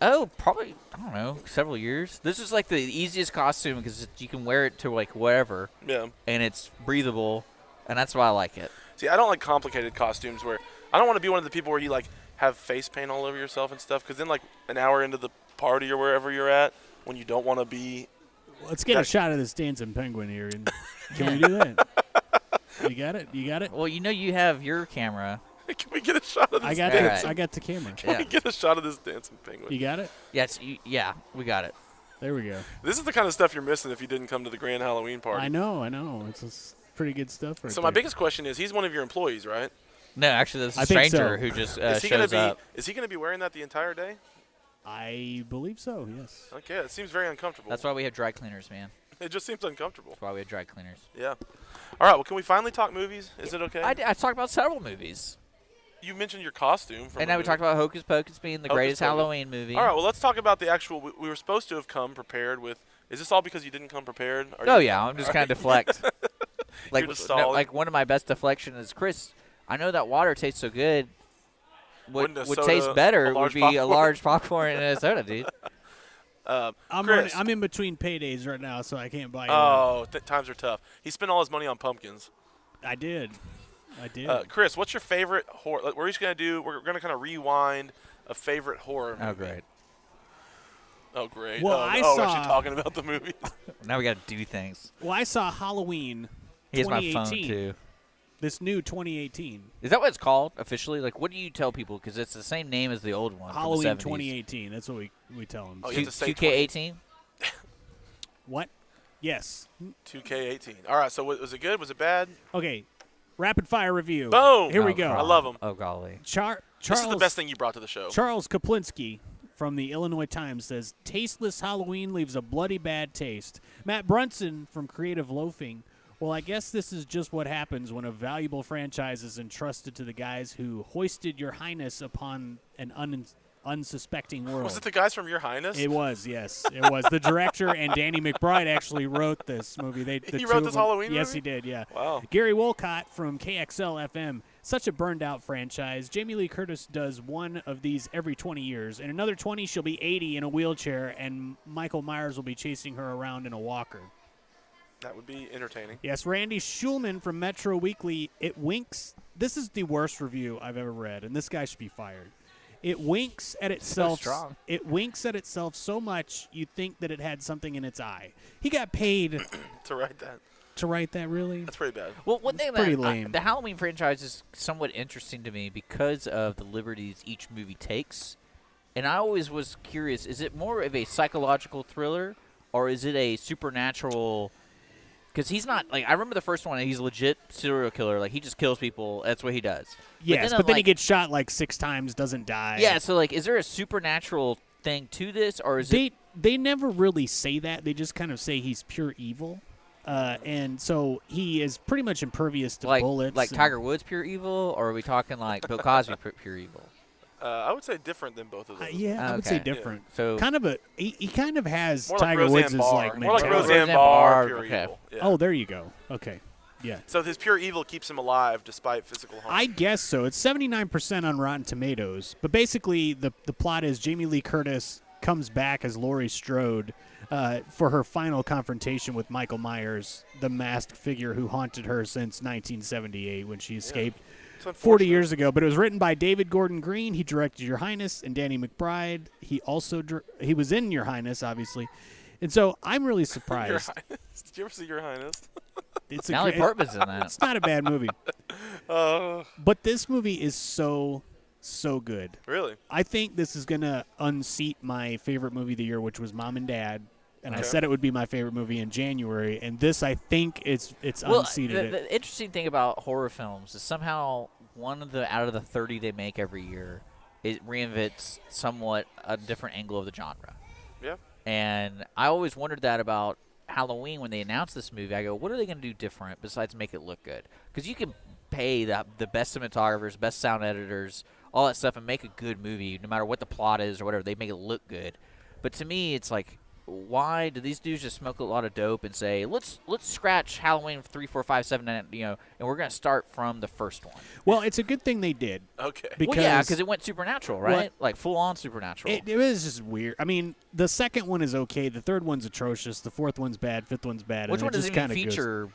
Oh, probably, I don't know, several years. This is like the easiest costume because you can wear it to like wherever, Yeah. and it's breathable, and that's why I like it. See, I don't like complicated costumes where I don't want to be one of the people where you like have face paint all over yourself and stuff. Because then, like an hour into the party or wherever you're at, when you don't want to be, Let's get a shot of this dancing penguin here. And can we do that? You got it? You got it? Well, you have your camera. can we get a shot of this? I got All the, right. I got the camera. Can we get a shot of this dancing penguin? You got it? Yeah, we got it. There we go. This is the kind of stuff you're missing if you didn't come to the grand Halloween party. I know. It's pretty good stuff right So there. my biggest question is, he's one of your employees, right? No, actually, that's a I think stranger so. who just Is he gonna shows up. Is he going to be wearing that the entire day? I believe so. Yes. Okay, it seems very uncomfortable. That's why we have dry cleaners, man. It just seems uncomfortable. That's why we have dry cleaners. Yeah. All right. Well, can we finally talk movies? Is it okay? I talked about several movies. You mentioned your costume. From And a now we movie. talked about Hocus Pocus being the Hocus greatest Pocus. Halloween movie. All right. Well, let's talk about the actual. We were supposed to have come prepared with. Is this all because you didn't come prepared? Oh, yeah. I'm just kind of deflect. Like, You're just stalling. like one of my best deflections is, Chris, I know that water tastes so good. What Wouldn't a would soda, taste better a would large be a popcorn? large popcorn and a soda, dude. Chris. I'm in between paydays right now, so I can't buy you. Oh, times are tough. He spent all his money on pumpkins. I did. Chris, what's your favorite horror? We're gonna kind of rewind a favorite horror movie. Oh, great. Oh, great. Well, oh, I we're saw- actually talking about the movie. Now we got to do things. Well, I saw Halloween He has my 2018. phone, too. This new 2018. Is that what it's called officially? Like, what do you tell people? Because it's the same name as the old one. Halloween from the 70s. 2018. That's what we tell them. Oh, you have to say 2K18? What? Yes. 2K18. All right. So was it good? Was it bad? Okay. Rapid fire review. Boom. Here we Oh, go. God. I love 'em. Oh, golly. Charles. This is the best thing you brought to the show. Charles Kaplinski from the Illinois Times says, tasteless Halloween leaves a bloody bad taste. Matt Brunson from Creative Loafing, well, I guess this is just what happens when a valuable franchise is entrusted to the guys who hoisted Your Highness upon an unsuspecting world. Was it the guys from Your Highness? It was, yes. It was. The director and Danny McBride actually wrote this movie. He wrote this Halloween Yes, movie? he did, yeah. Wow. Gary Wolcott from KXL-FM. Such a burned-out franchise. Jamie Lee Curtis does one of these every 20 years. In another 20, she'll be 80 in a wheelchair, and Michael Myers will be chasing her around in a walker. That would be entertaining. Yes, Randy Schulman from Metro Weekly. It winks. This is the worst review I've ever read, and this guy should be fired. It winks at itself. strong. It winks at itself so much you'd think that it had something in its eye. He got paid To write that. to write that, really? That's pretty bad. Well, one thing pretty that lame. the Halloween franchise is somewhat interesting to me because of the liberties each movie takes. And I always was curious, is it more of a psychological thriller or is it a supernatural? Because he's not, like, I remember the first one, he's a legit serial killer. Like, he just kills people. That's what he does. Yes, but then he gets shot like 6 times, doesn't die. Yeah, so, like, is there a supernatural thing to this or is it? They never really say that. They just kind of say he's pure evil. And so he is pretty much impervious to bullets. Like and- Tiger Woods pure evil, or are we talking like Bill Cosby pure evil? I would say different than both of those. Yeah, I would say Okay. different. So Kind of he kind of has More like Tiger Roseanne Woods' Barr. like More like mentality. Roseanne Roseanne Barr, Barr, pure okay. evil. Yeah. Oh, there you go. Okay. Yeah. So his pure evil keeps him alive despite physical harm. I guess so. It's 79% on Rotten Tomatoes. But basically, the plot is Jamie Lee Curtis comes back as Laurie Strode for her final confrontation with Michael Myers, the masked figure who haunted her since 1978 when she escaped It's 40 unfortunate. years ago. But it was written by David Gordon Green. He directed Your Highness and Danny McBride. He also he was in Your Highness, obviously. And so I'm really Your surprised. Highness. Did you ever see Your Highness? It's a Natalie great- Portman's in that. It's not a bad movie. Oh, But this movie is so good. really? I think this is going to unseat my favorite movie of the year, which was Mom and Dad. And I Okay. said it would be my favorite movie in January. And this, I think, it's Well, unseated it. the interesting thing about horror films is somehow one of the out of the 30 they make every year, it reinvents somewhat a different angle of the genre. Yeah. And I always wondered that about Halloween when they announced this movie. I go, what are they going to do different besides make it look good? Because you can pay the best cinematographers, best sound editors, all that stuff, and make a good movie, no matter what the plot is or whatever. They make it look good. But to me, it's like, why do these dudes just smoke a lot of dope and say, let's scratch Halloween 3, 4, 5, 7, and we're going to start from the first one? Well, it's a good thing they did. Okay. Because Well, yeah, because it went supernatural, right? Well, Like full-on supernatural. it was just weird. I mean, the second one is okay. The third one's atrocious. The fourth one's bad. Fifth one's bad. Which and one it does just it even kinda goes- feature?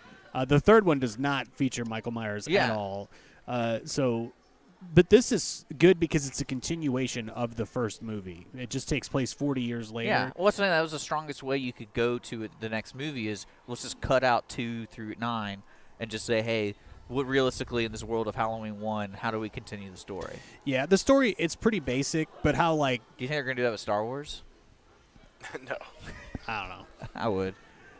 The third one does not feature Michael Myers Yeah. at all. But this is good because it's a continuation of the first movie. It just takes place 40 years later. Yeah. Well, that's that was the strongest way you could go to the next movie is let's just cut out 2 through 9 and just say, hey, what realistically in this world of Halloween 1, how do we continue the story? Yeah, the story, it's pretty basic, but how, like, Do you think they're going to do that with Star Wars? No. I don't know. I would.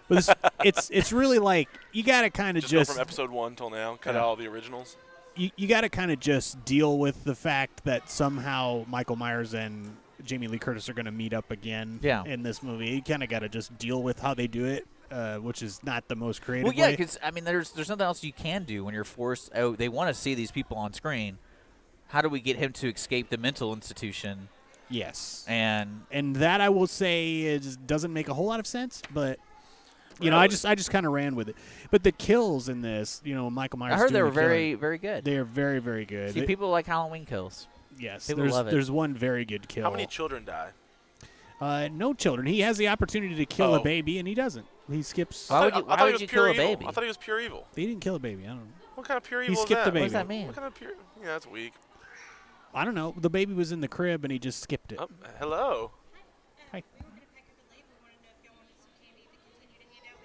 But it's really like, you got to kind of Just go just from episode 1 till now. Cut Yeah. out all the originals. you got to kind of just deal with the fact that somehow Michael Myers and Jamie Lee Curtis are going to meet up again in this movie. You kind of got to just deal with how they do it, which is not the most creative way. because, I mean, there's nothing else you can do when you're forced out. They want to see these people on screen. How do we get him to escape the mental institution? Yes. And that, I will say, doesn't make a whole lot of sense, but... You know, I just kind of ran with it. But the kills in this, Michael Myers. I heard they were very, very good. They are very, very good. See, people like Halloween kills. Yes, people love it. There's one very good kill. How many children die? No children. He has the opportunity to kill a baby, and he doesn't. He skips. Why would you kill a baby? I thought he was pure evil. He didn't kill a baby. I don't know. What kind of pure evil He skipped is the that? baby. What does that mean? What kind of pure? Yeah, that's weak. I don't know. The baby was in the crib, and he just skipped it. Oh, hello. Hi.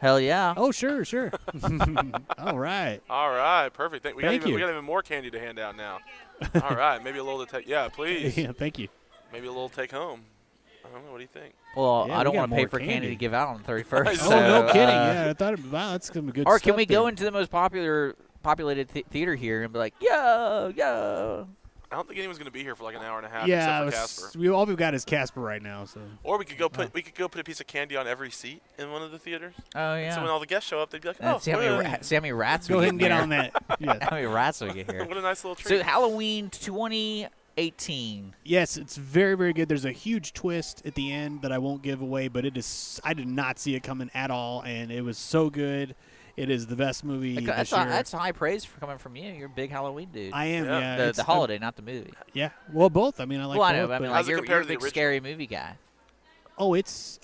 Hell yeah. Oh, sure. All right. All right, perfect. We got Thank you. even more candy to hand out now. All right, maybe a little to take. Yeah, please. Yeah, thank you. Maybe a little take home. I don't know. What do you think? Well, Yeah, I don't we got want to pay more for candy candy. to give out on the 31st. Oh, Oh, so, no kidding. Yeah, I thought, wow, that's some good Or stuff can we go there. into the most populated theater here and be like, yo? I don't think anyone's going to be here for like an hour and a half Yeah, except for Casper. all we've got is Casper right now. So. Or we could go put a piece of candy on every seat in one of the theaters. Oh, yeah. So when all the guests show up, they'd be like, And "Oh, see how many rats Go we ahead and get get in on there. that. Yes. How many rats we get here? what a nice little treat." So Halloween 2018. Yes, it's very, very good. There's a huge twist at the end that I won't give away, but it is. I did not see it coming at all, and it was so good. It is the best movie this year. That's high praise for coming from you. You're a big Halloween dude. I am. Yeah. Yeah, the it's- holiday, not the movie. Yeah. Well, both. I mean, I like. Well, I both, know, but I mean, but- like How's it you're compared a to the big original? scary movie guy. Oh, it's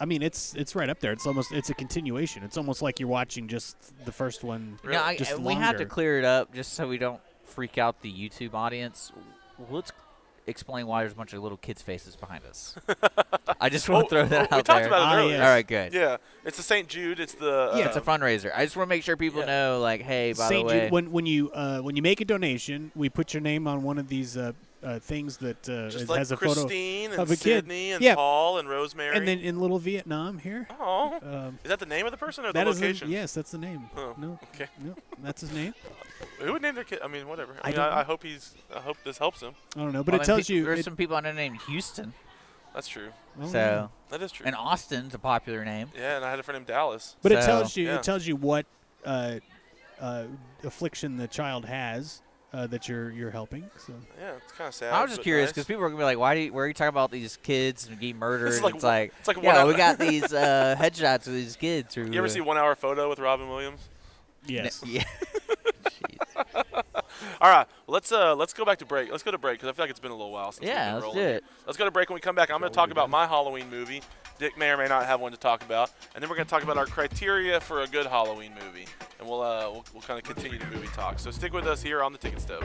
right up there. It's a continuation. It's almost like you're watching just the first one. Really? Now, just we have to longer. clear it up just so we don't freak out the YouTube audience. Let's explain why there's a bunch of little kids' faces behind us. I just want to throw that we out talked there. about it earlier. yes. All right, good. Yeah, it's the St. Jude. It's the It's a fundraiser. I just want to make sure people know, like, hey, by the St. way, Jude, when you make a donation, we put your name on one of these things that just it like has a photo Christine and of a kid. Sydney and Yeah. Paul and Rosemary. And then in Little Vietnam here. oh, is that the name of the person or the That is location? yes, that's the name. Oh, No, okay. no, that's his name. Who would name their kid? I mean, whatever. I I don't know. hope I hope this helps him. I don't know, but well, it tells then you. there's it- some people I know named Houston. That's true. oh, yeah. So, That is true. and Austin's a popular name. Yeah, and I had a friend named Dallas. But it So- tells you. Yeah. It tells you what affliction the child has that you're helping. So Yeah, it's kind of sad. I was just but curious nice. because people are gonna be like, where are you talking about these kids and getting murdered? This is And like it's one- like, it's like one yeah, hour- we got these headshots of these kids. Who, You ever see 1 hour photo with Robin Williams? yes. Yeah. All right, well, let's go back to break. Let's go to break because I feel like it's been a little while since Yeah, we've been let's rolling. do it. Let's go to break. When we come back, I'm going to talk about my Halloween movie. Dick may or may not have one to talk about, and then we're going to talk about our criteria for a good Halloween movie, and we'll kind of continue the movie talk. So stick with us here on the Ticket Stub.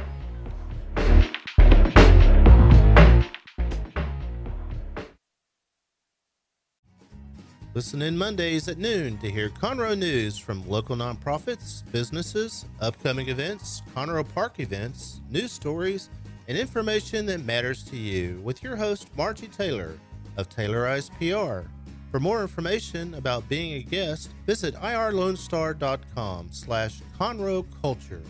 Listen in Mondays at noon to hear Conroe news from local nonprofits, businesses, upcoming events, Conroe Park events, news stories, and information that matters to you with your host, Margie Taylor of Taylorized PR. For more information about being a guest, visit irlonestar.com/Conroe Culture.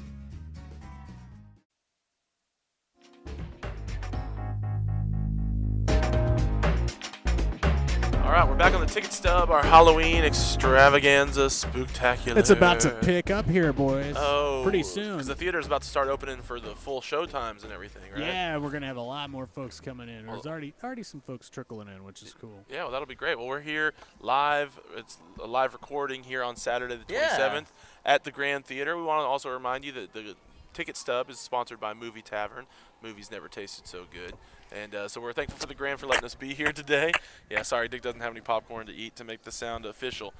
All right, we're back on the Ticket Stub, our Halloween extravaganza spooktacular. It's about to pick up here, boys. Oh, pretty soon. because the theater is about to start opening for the full show times and everything, right? Yeah, we're gonna have a lot more folks coming in. There's already some folks trickling in, which is cool. Yeah, well, that'll be great. Well, we're here live. It's a live recording here on Saturday the 27th at the Grand Theater. We want to also remind you that the Ticket Stub is sponsored by Movie Tavern. Movies never tasted so good. And so we're thankful for the Grand for letting us be here today. Yeah, sorry, Dick doesn't have any popcorn to eat to make the sound official.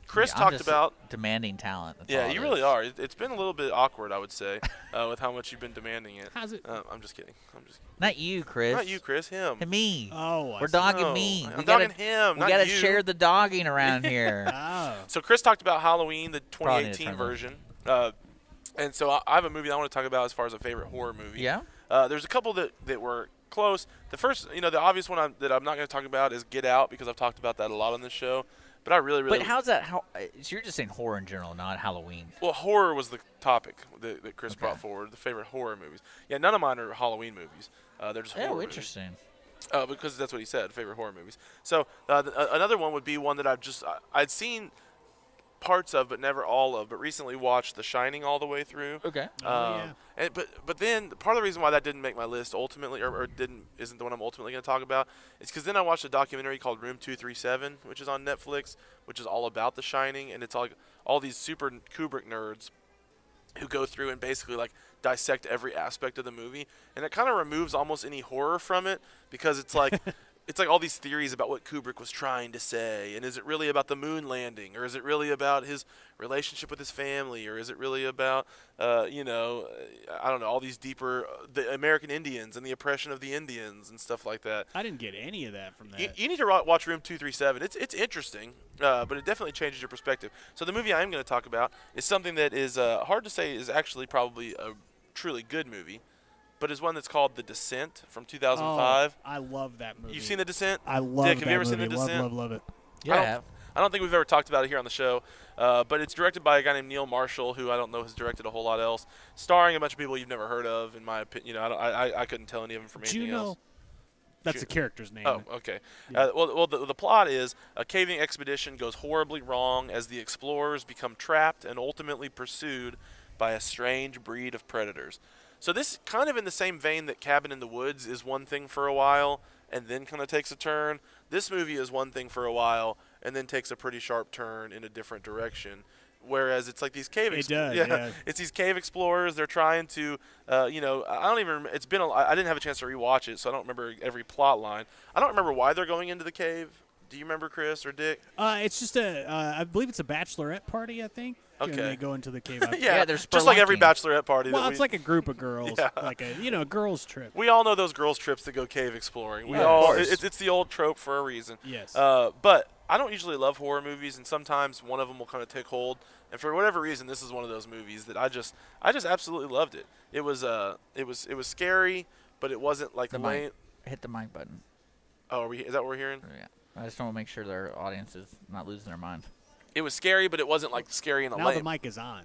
Chris I'm talked just about demanding talent. That's yeah, all it you really is. are. It's been a little bit awkward, I would say, with how much you've been demanding it. How's it? I'm just kidding. Not you, Chris. Not you, Chris. Him. And me. Oh, We're see. dogging No, me. I'm We dogging gotta, him, We not gotta you. share the dogging around here. Oh. So Chris talked about Halloween, the Probably need to 2018 turn that. version. And so I have a movie I want to talk about as far as a favorite horror movie. Yeah? There's a couple that were close. The first, the obvious one that I'm not going to talk about is Get Out, because I've talked about that a lot on this show. But I really. But how's that? So you're just saying horror in general, not Halloween. Well, horror was the topic that Chris brought forward. The favorite horror movies. Yeah, none of mine are Halloween movies. They're just horror movies. Interesting. Because that's what he said. Favorite horror movies. So another one would be one that I'd seen parts of, but never all of. But recently watched The Shining all the way through. Okay. But then part of the reason why that didn't make my list ultimately, or isn't the one I'm ultimately going to talk about, is because then I watched a documentary called Room 237, which is on Netflix, which is all about The Shining, and it's all these super Kubrick nerds who go through and basically like dissect every aspect of the movie, and it kind of removes almost any horror from it, because it's like it's like all these theories about what Kubrick was trying to say, and is it really about the moon landing, or is it really about his relationship with his family, or is it really about I don't know, all these deeper the American Indians and the oppression of the Indians and stuff like that. I didn't get any of that from that. You need to watch Room 237. It's interesting, but it definitely changes your perspective. So the movie I am going to talk about is something that is hard to say is actually probably a truly good movie, but is one that's called The Descent from 2005. Oh, I love that movie. You've seen The Descent? I love Dick, that have you ever movie. seen The Descent? Love it. Yeah. I don't think we've ever talked about it here on the show, but it's directed by a guy named Neil Marshall, who I don't know has directed a whole lot else, starring a bunch of people you've never heard of, in my opinion. I couldn't tell any of them from anything else. That's the character's name. Oh, okay. Yeah. Well, the plot is a caving expedition goes horribly wrong as the explorers become trapped and ultimately pursued by a strange breed of predators. So this kind of in the same vein that Cabin in the Woods is one thing for a while and then kind of takes a turn. This movie is one thing for a while and then takes a pretty sharp turn in a different direction. Whereas it's like these cave explorers. Yeah. It's these cave explorers. They're trying to, I don't even. It's been. I didn't have a chance to rewatch it, so I don't remember every plot line. I don't remember why they're going into the cave. Do you remember, Chris or Dick? It's just I believe it's a bachelorette party, I think. Okay. And they go into the cave. Yeah, there's just like every bachelorette party. Well, it's like a group of girls, Yeah. like a girls trip. We all know those girls trips that go cave exploring. Yeah, of course. It's the old trope for a reason. Yes. But I don't usually love horror movies, and sometimes one of them will kind of take hold. And for whatever reason, this is one of those movies that I just absolutely loved it. It was scary, but it wasn't like lame. Hit the mic button. Oh, is that what we're hearing? Yeah. I just want to make sure their audience is not losing their mind. It was scary, but it wasn't like scary in a now lame. the mic is on.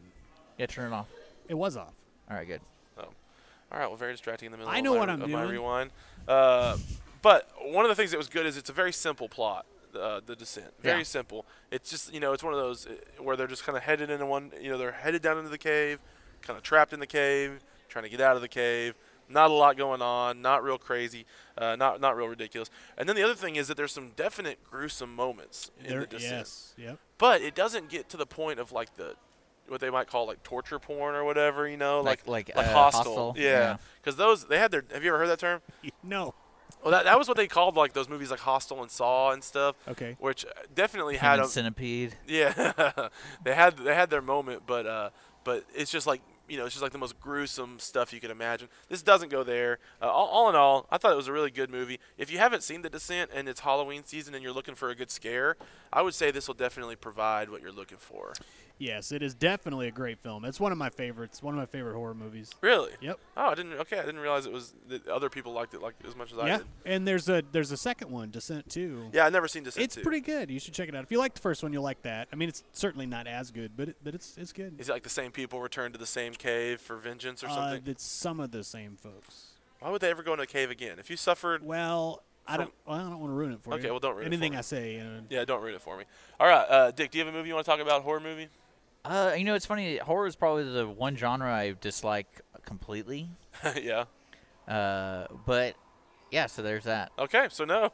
Yeah, turn it off. It was off. All right, good. Oh. All right, well, very distracting in the middle I know of what I'm my doing. rewind. But one of the things that was good is it's a very simple plot, The Descent. Very simple. It's just, it's one of those where they're just kind of headed into one, they're headed down into the cave, kind of trapped in the cave, trying to get out of the cave. Not a lot going on, not real crazy, not real ridiculous. And then the other thing is that there's some definite gruesome moments in The Descent. Yes. Yep. But it doesn't get to the point of like what they might call like torture porn or whatever, like Hostel. Yeah. Because have you ever heard that term? No. Well, that was what they called like those movies like Hostel and Saw and stuff. Okay. Which definitely had a Centipede. Yeah. they had their moment, but it's just like, it's just like the most gruesome stuff you could imagine. This doesn't go there. All in all, I thought it was a really good movie. If you haven't seen The Descent and it's Halloween season and you're looking for a good scare, I would say this will definitely provide what you're looking for. Yes, it is definitely a great film. It's one of my favorites. One of my favorite horror movies. Really? Yep. Oh, I didn't realize it was that other people liked it like as much as I did. And there's a second one, Descent 2. Yeah, I've never seen Descent 2. It's pretty good. You should check it out. If you liked the first one, you'll like that. I mean, it's certainly not as good, but it's good. Is it like the same people return to the same cave for vengeance or something? It's some of the same folks. Why would they ever go into a cave again? If you suffered... Well, I don't want to ruin it for you. Okay, well, don't ruin anything it for me. I say. Yeah, don't ruin it for me. All right, Dick, do you have a movie you want to talk about, horror movie? It's funny. Horror is probably the one genre I dislike completely. Yeah. But, yeah, so there's that. Okay, so no.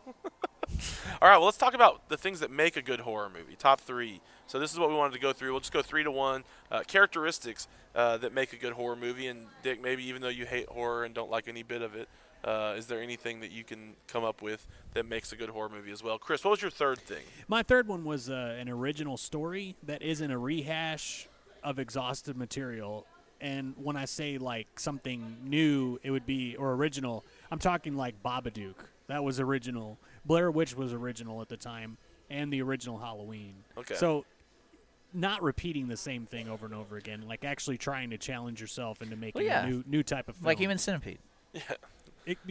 All right, well, let's talk about the things that make a good horror movie, top 3. So this is what we wanted to go through. We'll just go 3 to 1. Characteristics that make a good horror movie. And, Dick, maybe even though you hate horror and don't like any bit of it, is there anything that you can come up with that makes a good horror movie as well? Chris, what was your third thing? My third one was an original story that isn't a rehash of exhausted material. And when I say like something new, it would be, or original, I'm talking like Babadook. That was original. Blair Witch was original at the time, and the original Halloween. Okay. So not repeating the same thing over and over again, like actually trying to challenge yourself into making a new type of film. Like even Centipede. Yeah.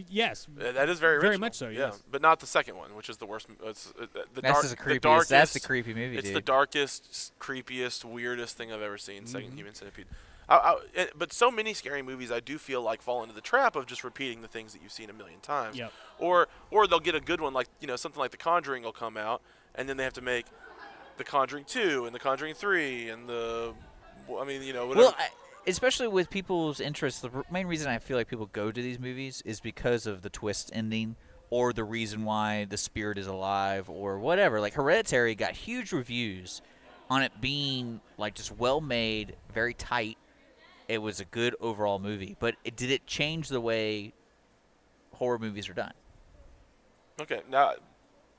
Yes. That is very original. Very much so, yes. Yeah, but not the second one, which is the worst. It's That's the creepiest. That's the creepy movie, It's dude. the darkest, creepiest, weirdest thing I've ever seen. Second Mm-hmm. Human Centipede. But so many scary movies, I do feel like fall into the trap of just repeating the things that you've seen a million times. Yep. Or they'll get a good one, like something like The Conjuring will come out, and then they have to make The Conjuring 2 and The Conjuring 3 and whatever. Well, especially with people's interests, the main reason I feel like people go to these movies is because of the twist ending or the reason why the spirit is alive or whatever. Like Hereditary got huge reviews on it being like just well made, very tight. It was a good overall movie, but did it change the way horror movies are done? Okay, now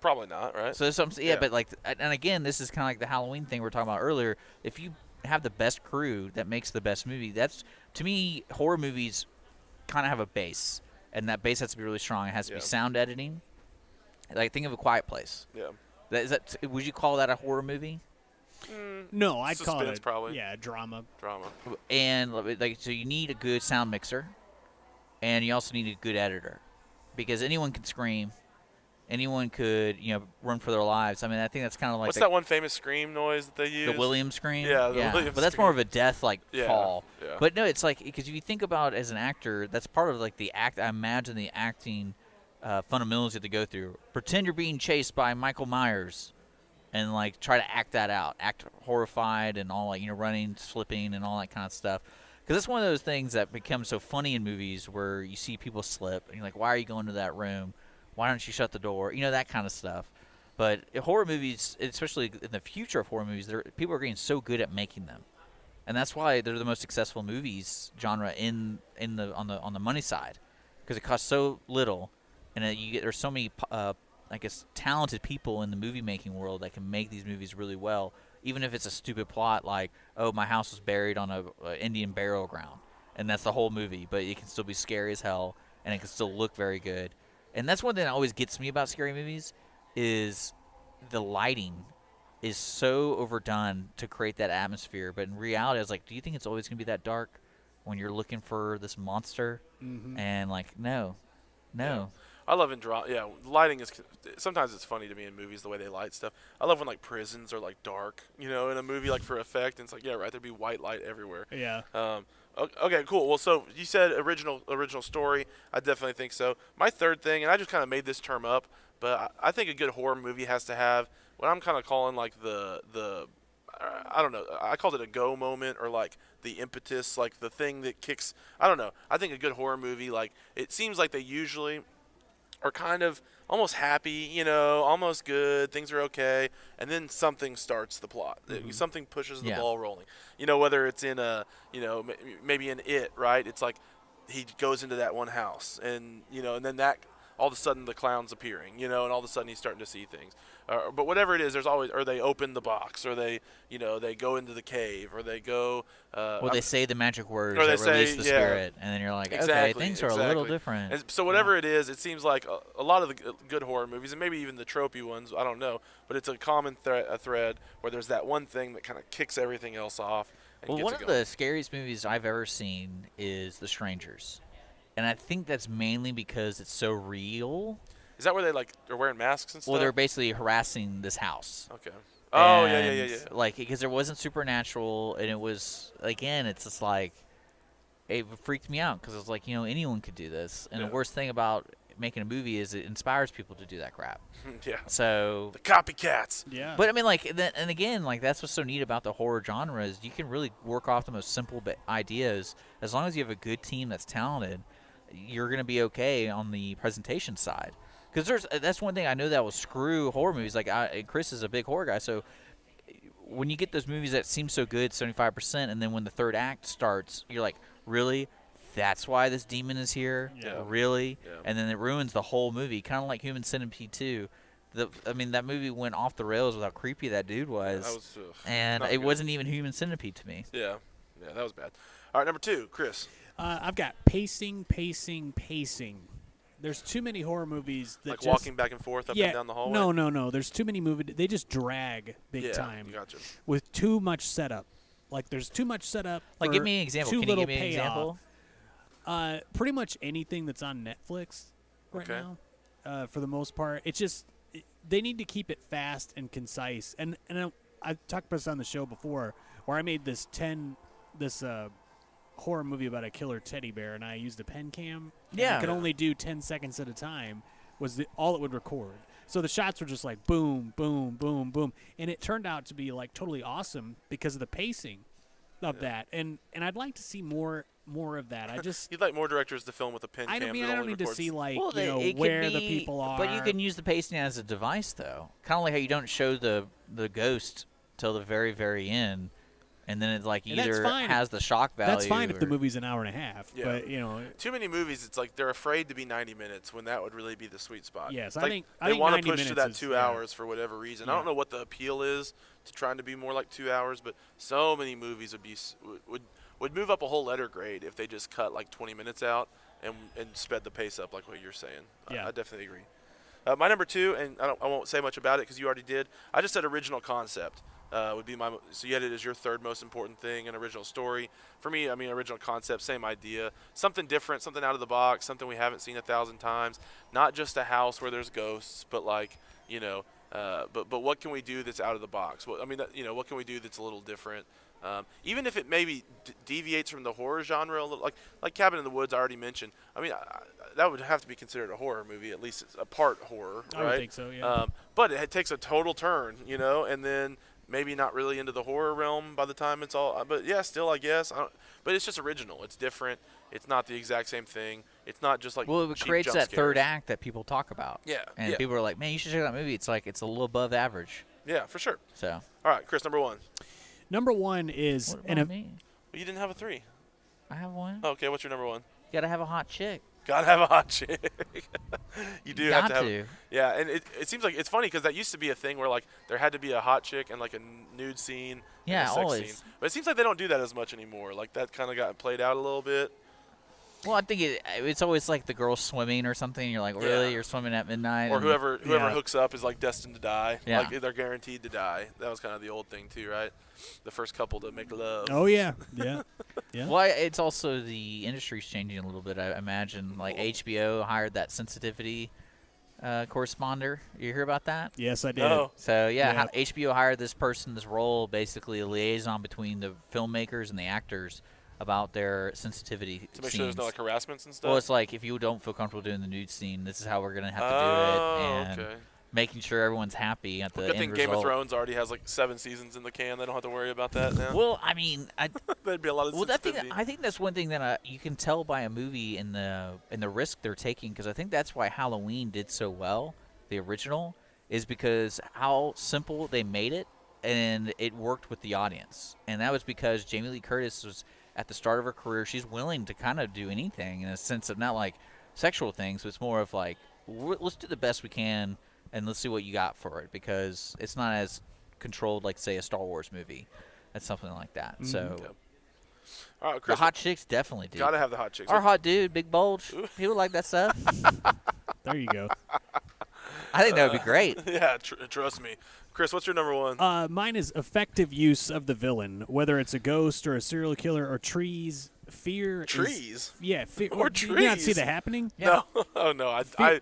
probably not, right? So but like, and again, this is kind of like the Halloween thing we were talking about earlier. If you have the best crew that makes the best movie, that's, to me, horror movies kind of have a base, and that base has to be really strong. It has to be sound editing. Like, think of A Quiet Place. Yeah. Would you call that a horror movie? No, I'd call Suspense, it probably. Yeah, drama. And so you need a good sound mixer, and you also need a good editor, because anyone can scream. Anyone could, run for their lives. I mean, I think that's kind of like what's that one famous scream noise that they use? The Williams scream. Yeah, the Williams but that's scream. more of a death fall. Yeah. But no, it's like, because if you think about it as an actor, that's part of like the act. I imagine the acting fundamentals you have to go through. Pretend you're being chased by Michael Myers, and like try to act that out, act horrified and all, like, running, slipping, and all that kind of stuff. Because it's one of those things that becomes so funny in movies where you see people slip, and you're like, why are you going to that room? Why don't you shut the door? That kind of stuff. But horror movies, especially in the future of horror movies, people are getting so good at making them, and that's why they're the most successful movies genre on the money side, because it costs so little, and there's so many talented people in the movie making world that can make these movies really well, even if it's a stupid plot like, oh, my house was buried on a Indian burial ground, and that's the whole movie, but it can still be scary as hell, and it can still look very good. And that's one thing that always gets me about scary movies is the lighting is so overdone to create that atmosphere. But in reality, I was like, do you think it's always going to be that dark when you're looking for this monster? Mm-hmm. And like, no. Yeah. I love in drama. Yeah, lighting is sometimes it's funny to me in movies the way they light stuff. I love when like prisons are like dark, in a movie like for effect. And it's like, yeah, right, there'd be white light everywhere. Yeah. Okay, cool. Well, so you said original story. I definitely think so. My third thing, and I just kind of made this term up, but I think a good horror movie has to have what I'm kind of calling like the I don't know. I called it a go moment, or like the impetus, like the thing that kicks. I don't know. I think a good horror movie, like, it seems like they usually are kind of almost happy, almost good, things are okay, and then something starts the plot. Mm-hmm. Something pushes the ball rolling. Whether it's in maybe in It, right? It's like he goes into that one house, and and then that all of a sudden the clown's appearing, and all of a sudden he's starting to see things. But whatever it is, there's always, or they open the box, or they go into the cave, or they go. They say the magic words or that they release say, the yeah, spirit, and then you're like, okay, things are a little different. And so whatever it is, it seems like a lot of the good horror movies, and maybe even the tropey ones, I don't know, but it's a common thread where there's that one thing that kind of kicks everything else off. And gets One it of going. the scariest movies I've ever seen is The Strangers, and I think that's mainly because it's so real. Is that where they are wearing masks and stuff? Well, they're basically harassing this house. Okay. Oh, yeah. Like, because it wasn't supernatural, and it was, again, it's just like, it freaked me out, because it's like, anyone could do this. And the worst thing about making a movie is it inspires people to do that crap. Yeah. So. The copycats. Yeah. But, I mean, like, and again, like, that's what's so neat about the horror genre is you can really work off the most simple ideas. As long as you have a good team that's talented, you're going to be okay on the presentation side. Because that's one thing I know that will screw horror movies. Like, Chris is a big horror guy, so when you get those movies that seem so good, 75%, and then when the third act starts, you're like, really? That's why this demon is here? Yeah. Really? Yeah. And then it ruins the whole movie, kind of like Human Centipede 2. That movie went off the rails with how creepy that dude was. That was and it wasn't even Human Centipede to me. Yeah, that was bad. All right, number 2, Chris. I've got pacing. There's too many horror movies that like walking back and forth up and down the hallway? No. There's too many movies. They just drag big time. Gotcha. With too much setup. Like, there's too much setup. Like, for give me an example. too Can you little give me an payoff. example? Pretty much anything that's on Netflix right Okay. now, for the most part. It's just they need to keep it fast and concise. And I talked about this on the show before, where I made this horror movie about a killer teddy bear, and I used a pen cam. Yeah. I could only do 10 seconds at a time. Was all it would record. So the shots were just like boom, boom, boom, boom, and it turned out to be like totally awesome because of the pacing of that. And I'd like to see more of that. I just You'd like more directors to film with a pen I cam. mean, that I don't only need to records- see like Well, it could where the be- people are. But you can use the pacing as a device, though. Kind of like how you don't show the ghost till the very, very end, and then it like And that's either fine. has the shock value. That's fine if the or- movie's an hour and a half. Yeah. But Too many movies, it's like they're afraid to be 90 minutes when that would really be the sweet spot. Yes, It's I like think- I they think want 90 to push to minutes that is- 2 yeah. hours for whatever reason. I Yeah. don't know what the appeal is to trying to be more like 2 hours, but so many movies would move up a whole letter grade if they just cut like 20 minutes out and sped the pace up like what you're saying. Yeah. I definitely agree. My number 2, and I won't say much about it because you already did. I just said original concept. Would be so you had it as your third most important thing, an original story. For me, I mean, original concept, same idea, something different, something out of the box, something we haven't seen 1,000 times. Not just a house where there's ghosts, but like but what can we do that's out of the box? What can we do that's a little different? Even if it maybe deviates from the horror genre a little, like Cabin in the Woods, I already mentioned. I mean, that would have to be considered a horror movie, at least it's a part horror, right? I would think so, yeah. But it takes a total turn, and then maybe not really into the horror realm by the time it's all. But yeah, still, I guess. But it's just original. It's different. It's not the exact same thing. It's not just like Well, it cheap creates jump that third scares. act that people talk about. Yeah, And yeah. people are like, man, you should check out that movie. It's like it's a little above average. Yeah, for sure. So. All right, Chris, number 1. Number 1 is What about me? Well, you didn't have a 3. I have one. Okay, what's your number 1? You gotta have a hot chick. Gotta have a hot chick. You do have Got to have. to. Yeah, and it seems like it's funny because that used to be a thing where like there had to be a hot chick and like a nude scene. Yeah, and a sex always. Scene. But it seems like they don't do that as much anymore. Like that kind of got played out a little bit. Well, I think it's always like the girl swimming or something. You're like, really? Yeah. You're swimming at midnight? Or and- whoever Yeah. hooks up is like destined to die. Yeah. Like they're guaranteed to die. That was kind of the old thing too, right? The first couple to make love. Oh yeah, yeah. Well, it's also the industry's changing a little bit. I imagine like HBO hired that sensitivity corresponder. You hear about that? Yes, I did. No. So yeah, Yeah. HBO hired this person, this role, basically a liaison between the filmmakers and the actors about their sensitivity To make scenes. sure there's no like harassments and stuff. Well, it's like if you don't feel comfortable doing the nude scene, this is how we're gonna have to Oh, do it, and okay. making sure everyone's happy at the Good end thing result. Game of Thrones already has like 7 seasons in the can. They don't have to worry about that now. Well, I mean, That'd be a lot of sensitivity. I think that's one thing that you can tell by a movie in the risk they're taking, because I think that's why Halloween did so well, the original, is because how simple they made it, and it worked with the audience. And that was because Jamie Lee Curtis was at the start of her career. She's willing to kind of do anything in a sense of not like sexual things, but it's more of like, let's do the best we can and let's see what you got for it, because it's not as controlled like, say, a Star Wars movie. That's something like that. So Yep. All right, the Chris, hot chicks definitely do. gotta have the hot chicks. Our hot dude, big bulge. People like that stuff. There you go. I think that would be great. Yeah, trust me. Chris, what's your number 1? Mine is effective use of the villain, whether it's a ghost or a serial killer or trees. Fear. Trees? Yeah, fear. Or Do you not see trees? the happening? No. Oh, no. I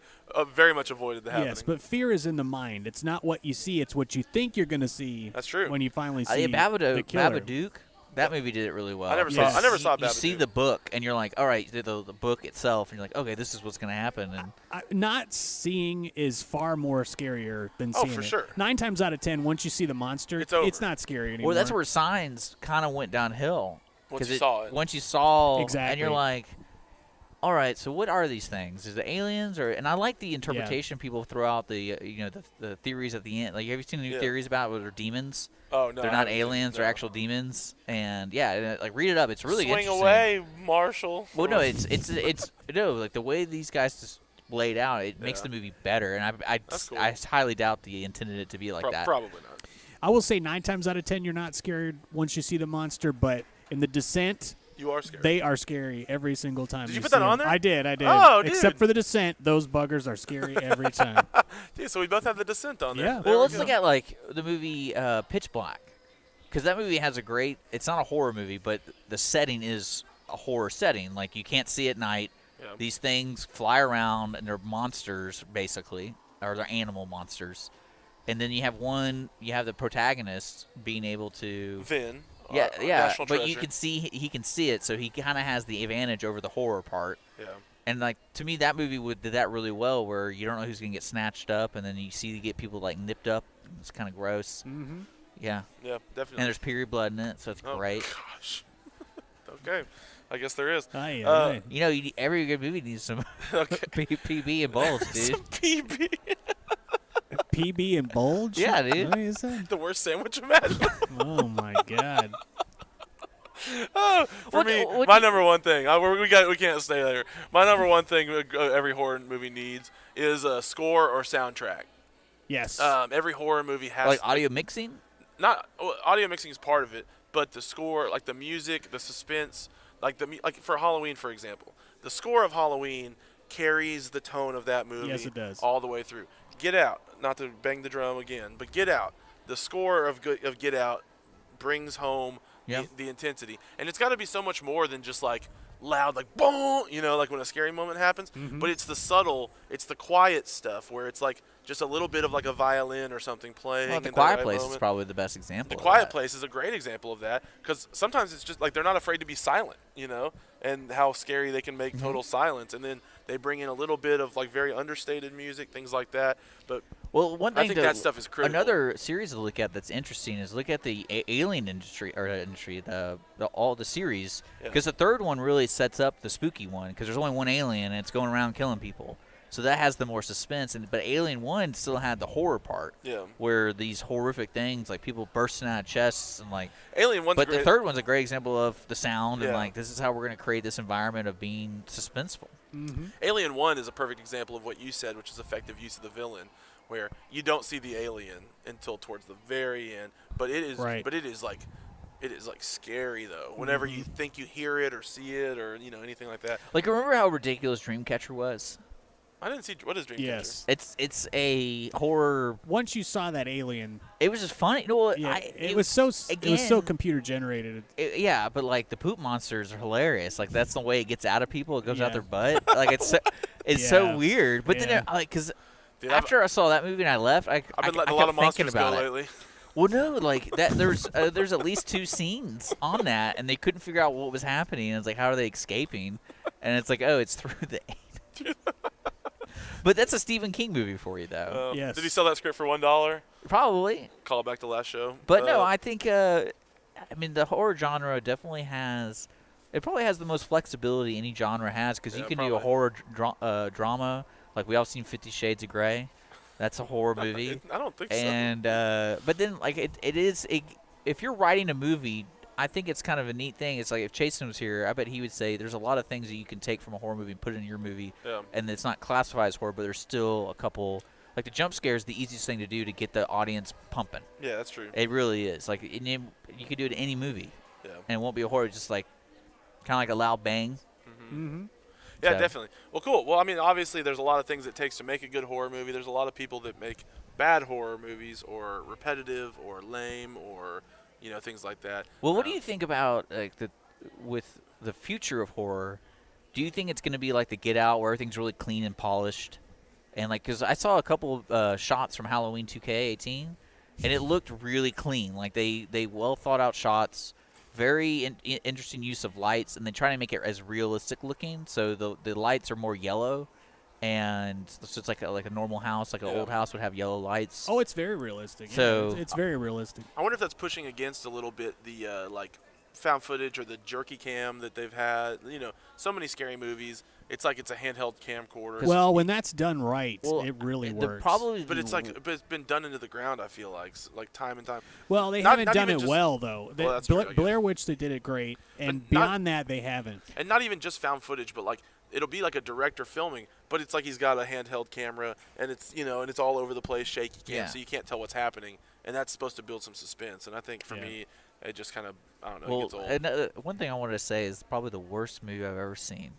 very much avoided the happening. Yes, but fear is in the mind. It's not what you see; it's what you think you're going to see. That's true. When you finally see the Babadook, killer. Babadook, that movie did it really well. I never Yes. saw You see Babadook. the book, and you're like, all right, the book itself, and you're like, okay, this is what's going to happen. And Not seeing is far more scarier than Oh, seeing for it. sure. 9 times out of 10, once you see the monster, It's over. it's not scary anymore. well, that's where Signs kind of went downhill. Once 'Cause you saw it. Once you saw, Exactly. and you're like, all right, so what are these things? Is it aliens, or? And I like the interpretation people throw out, the the theories at the end. Like, have you seen the new Yeah. theories about what are demons? Oh, no. They're I not haven't. aliens; they're No. actual demons. And yeah, like read it up. It's really Swing interesting. away, Marshall. Well, no, it's no, like the way these guys just laid out, it makes Yeah. the movie better. And That's cool. I highly doubt they intended it to be like that. Probably not. I will say 9 times out of 10, you're not scared once you see the monster, but in The Descent, You are scared. they are scary every single time. Did you put see that on them. there? I did. Oh, Except dude. for The Descent, those buggers are scary every time. Dude, so we both have The Descent on there. Yeah. There Well, we let's go. look at like the movie Pitch Black, because that movie has a great. It's not a horror movie, but the setting is a horror setting. Like, you can't see at night. Yeah. These things fly around, and they're monsters, basically, or they're animal monsters. And then you have the protagonist being able to... Vin. Yeah, our yeah, national but treasure. he can see it, so he kind of has the advantage over the horror part. Yeah. And, like, to me, that movie did that really well, where you don't know who's going to get snatched up, and then you get people, like, nipped up. It's kind of gross. Mm-hmm. Yeah. Yeah, definitely. And there's period blood in it, so it's great. Gosh. Okay. I guess there is. Aye, Uh, aye. You know, every good movie needs some Okay. PB and bulge, dude. Some PB. PB and bulge? Yeah, dude. What is that? The worst sandwich imaginable. Oh my God. Oh, for me, my number one thing. We can't stay there. My number one thing every horror movie needs is a score or soundtrack. Yes. Every horror movie has Like audio mixing? Audio mixing is part of it, but the score, like the music, the suspense, like for Halloween, for example, the score of Halloween carries the tone of that movie. Yes, it does. All the way through. Get Out, not to bang the drum again, but Get Out. The score of Get Out brings home the intensity, and it's got to be so much more than just like loud, like boom, like when a scary moment happens. Mm-hmm. But it's the subtle, it's the quiet stuff where it's like just a little bit of like a violin or something playing. Well, The in Quiet right Place moment. is probably the best example. The of Quiet that. Place is a great example of that, because sometimes it's just like they're not afraid to be silent, and how scary they can make total silence, and then they bring in a little bit of like very understated music, things like that. But Well, one thing I think that stuff is critical. Another series to look at that's interesting is look at the Alien industry, all the series, because the third one really sets up the spooky one, because there's only one alien and it's going around killing people. So that has the more suspense, but Alien 1 still had the horror part, where these horrific things, like people bursting out of chests and like. Alien 1's But great. the third one's a great example of the sound and Yeah. like this is how we're going to create this environment of being suspenseful. Mm-hmm. Alien 1 is a perfect example of what you said, which is effective use of the villain, where you don't see the alien until towards the very end. But it is, Right. but it is like scary though. Whenever you think you hear it or see it or anything like that. Like, remember how ridiculous Dreamcatcher was? I didn't see what is Dreamcatcher. Yes. It's a horror. Once you saw that alien, It was just funny. No, yeah, it was so again, computer generated. Yeah, but like the poop monsters are hilarious. Like that's the way it gets out of people. It goes out Yeah. their butt. Like it's so Yeah. weird. But Yeah. then like because Dude, after I saw that movie and I left, I've been letting I a lot kept of thinking monsters about go it. lately. Well, no, like that. There's at least 2 scenes on that, and they couldn't figure out what was happening. And it's like, how are they escaping? And it's like, oh, it's through the. But that's a Stephen King movie for you, though. Yes. Did he sell that script for $1? Probably. Call it back to last show. But no, I think. I mean, the horror genre definitely has. It probably has the most flexibility any genre has, because you can do a horror drama. Like we all seen 50 Shades of Grey. That's a horror movie. I don't think And but then like it is. If you're writing a movie, I think it's kind of a neat thing. It's like if Chasen was here, I bet he would say there's a lot of things that you can take from a horror movie and put it in your movie, and it's not classified as horror, but there's still a couple. Like the jump scare is the easiest thing to do to get the audience pumping. Yeah, that's true. It really is. Like you could do it in any movie, and it won't be a horror. It's just like kind of like a loud bang. Mm-hmm. Yeah, So- definitely. Well, cool. Well, I mean, obviously, there's a lot of things it takes to make a good horror movie. There's a lot of people that make bad horror movies, or repetitive, or lame, or things like that. Well, what do you think about like with the future of horror? Do you think it's going to be like the Get Out, where everything's really clean and polished? And like, because I saw a couple shots from Halloween 2K18, and it looked really clean. Like they well thought out shots, very interesting use of lights, and they try to make it as realistic looking. So the lights are more yellow, and so it's like a normal house, like an old house would have yellow lights. Oh, it's very realistic. So- it's very realistic. I wonder if that's pushing against a little bit the like found footage or the jerky cam that they've had. So many scary movies. It's like it's a handheld camcorder. Well, when that's done right, Well, it really the works. probably But it's it's been done into the ground. I feel like time and time. Well, they Not- haven't not done even it just- well, though. Well, that's true, I guess. Blair Witch, they did it great, and But not- beyond that, they haven't. And not even just found footage, but like it'll be like a director filming, but it's like he's got a handheld camera, and it's and it's all over the place, shaky cam, Yeah. so you can't tell what's happening, and that's supposed to build some suspense. And I think for Yeah. me, it just kind of I don't know, it Well, gets old. another, one thing I wanted to say is probably the worst movie I've ever seen.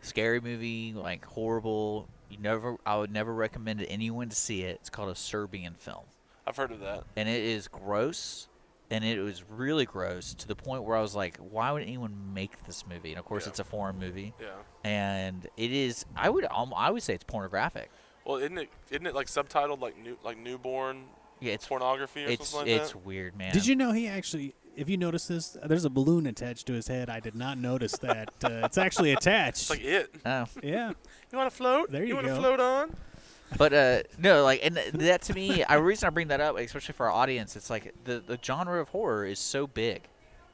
Scary movie, like horrible. I would never recommend anyone to see it. It's called a Serbian film, I've heard of that. and it is gross and it was really gross to the point where I was like, why would anyone make this movie? And of course, it's a foreign movie. Yeah. And it is. I would say it's pornographic. Well, isn't it like subtitled like newborn? Yeah, it's pornography or something like that. It's weird, man. Did you know he actually? If you notice this, there's a balloon attached to his head. I did not notice that. It's actually attached. It's like it. Oh. Yeah. You want to float? There you want go. to float on? But no, like, and that to me, the reason I bring that up, especially for our audience, it's like the genre of horror is so big.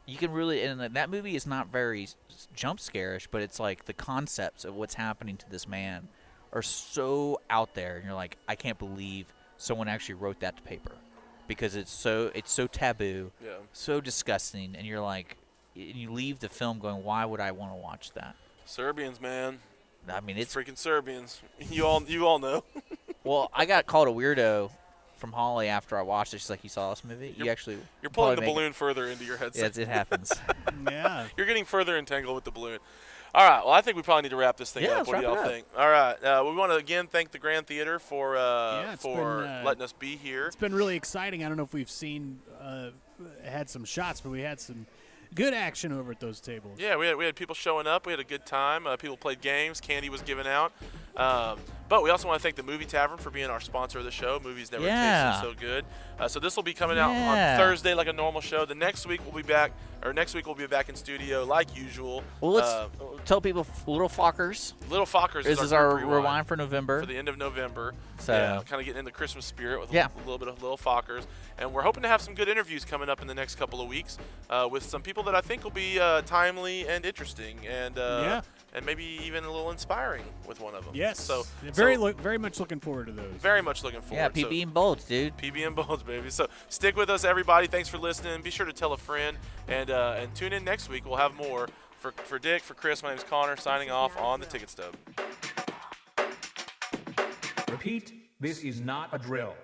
You can really, and that movie is not very jump scarish, but it's like the concepts of what's happening to this man are so out there, and you're like, I can't believe someone actually wrote that to paper, because it's so taboo, so disgusting, and you're like, you leave the film going, why would I want to watch that? Serbians, man. I mean, it's freaking Serbians. You all know. Well, I got called a weirdo from Holly after I watched it. She's like, "You saw this movie? You're pulling the balloon further into your headset." Yes, it happens. Yeah. You're getting further entangled with the balloon. All right. Well, I think we probably need to wrap this thing up. What do y'all think? All right. We want to again thank the Grand Theater for letting us be here. It's been really exciting. I don't know if we've had some shots, but we had some good action over at those tables. Yeah, we had people showing up. We had a good time. People played games. Candy was given out. But we also want to thank the Movie Tavern for being our sponsor of the show. Movies never tasted so good. So this will be coming out on Thursday like a normal show. The next week we'll be back in studio like usual. Well, let's tell people Little Fockers. Little Fockers This is our rewind for November. For the end of November. So kind of getting in the Christmas spirit with a little bit of Little Fockers. And we're hoping to have some good interviews coming up in the next couple of weeks with some people that I think will be timely and interesting and maybe even a little inspiring with one of them. Yes. So very much looking forward to those. Very much looking forward. Yeah, PB and Bolts, dude. PB and Bolts, baby. So stick with us, everybody. Thanks for listening. Be sure to tell a friend and tune in next week. We'll have more. For Dick, for Chris, my name is Connor, signing off on the Ticket Stub. Repeat, this is not a drill.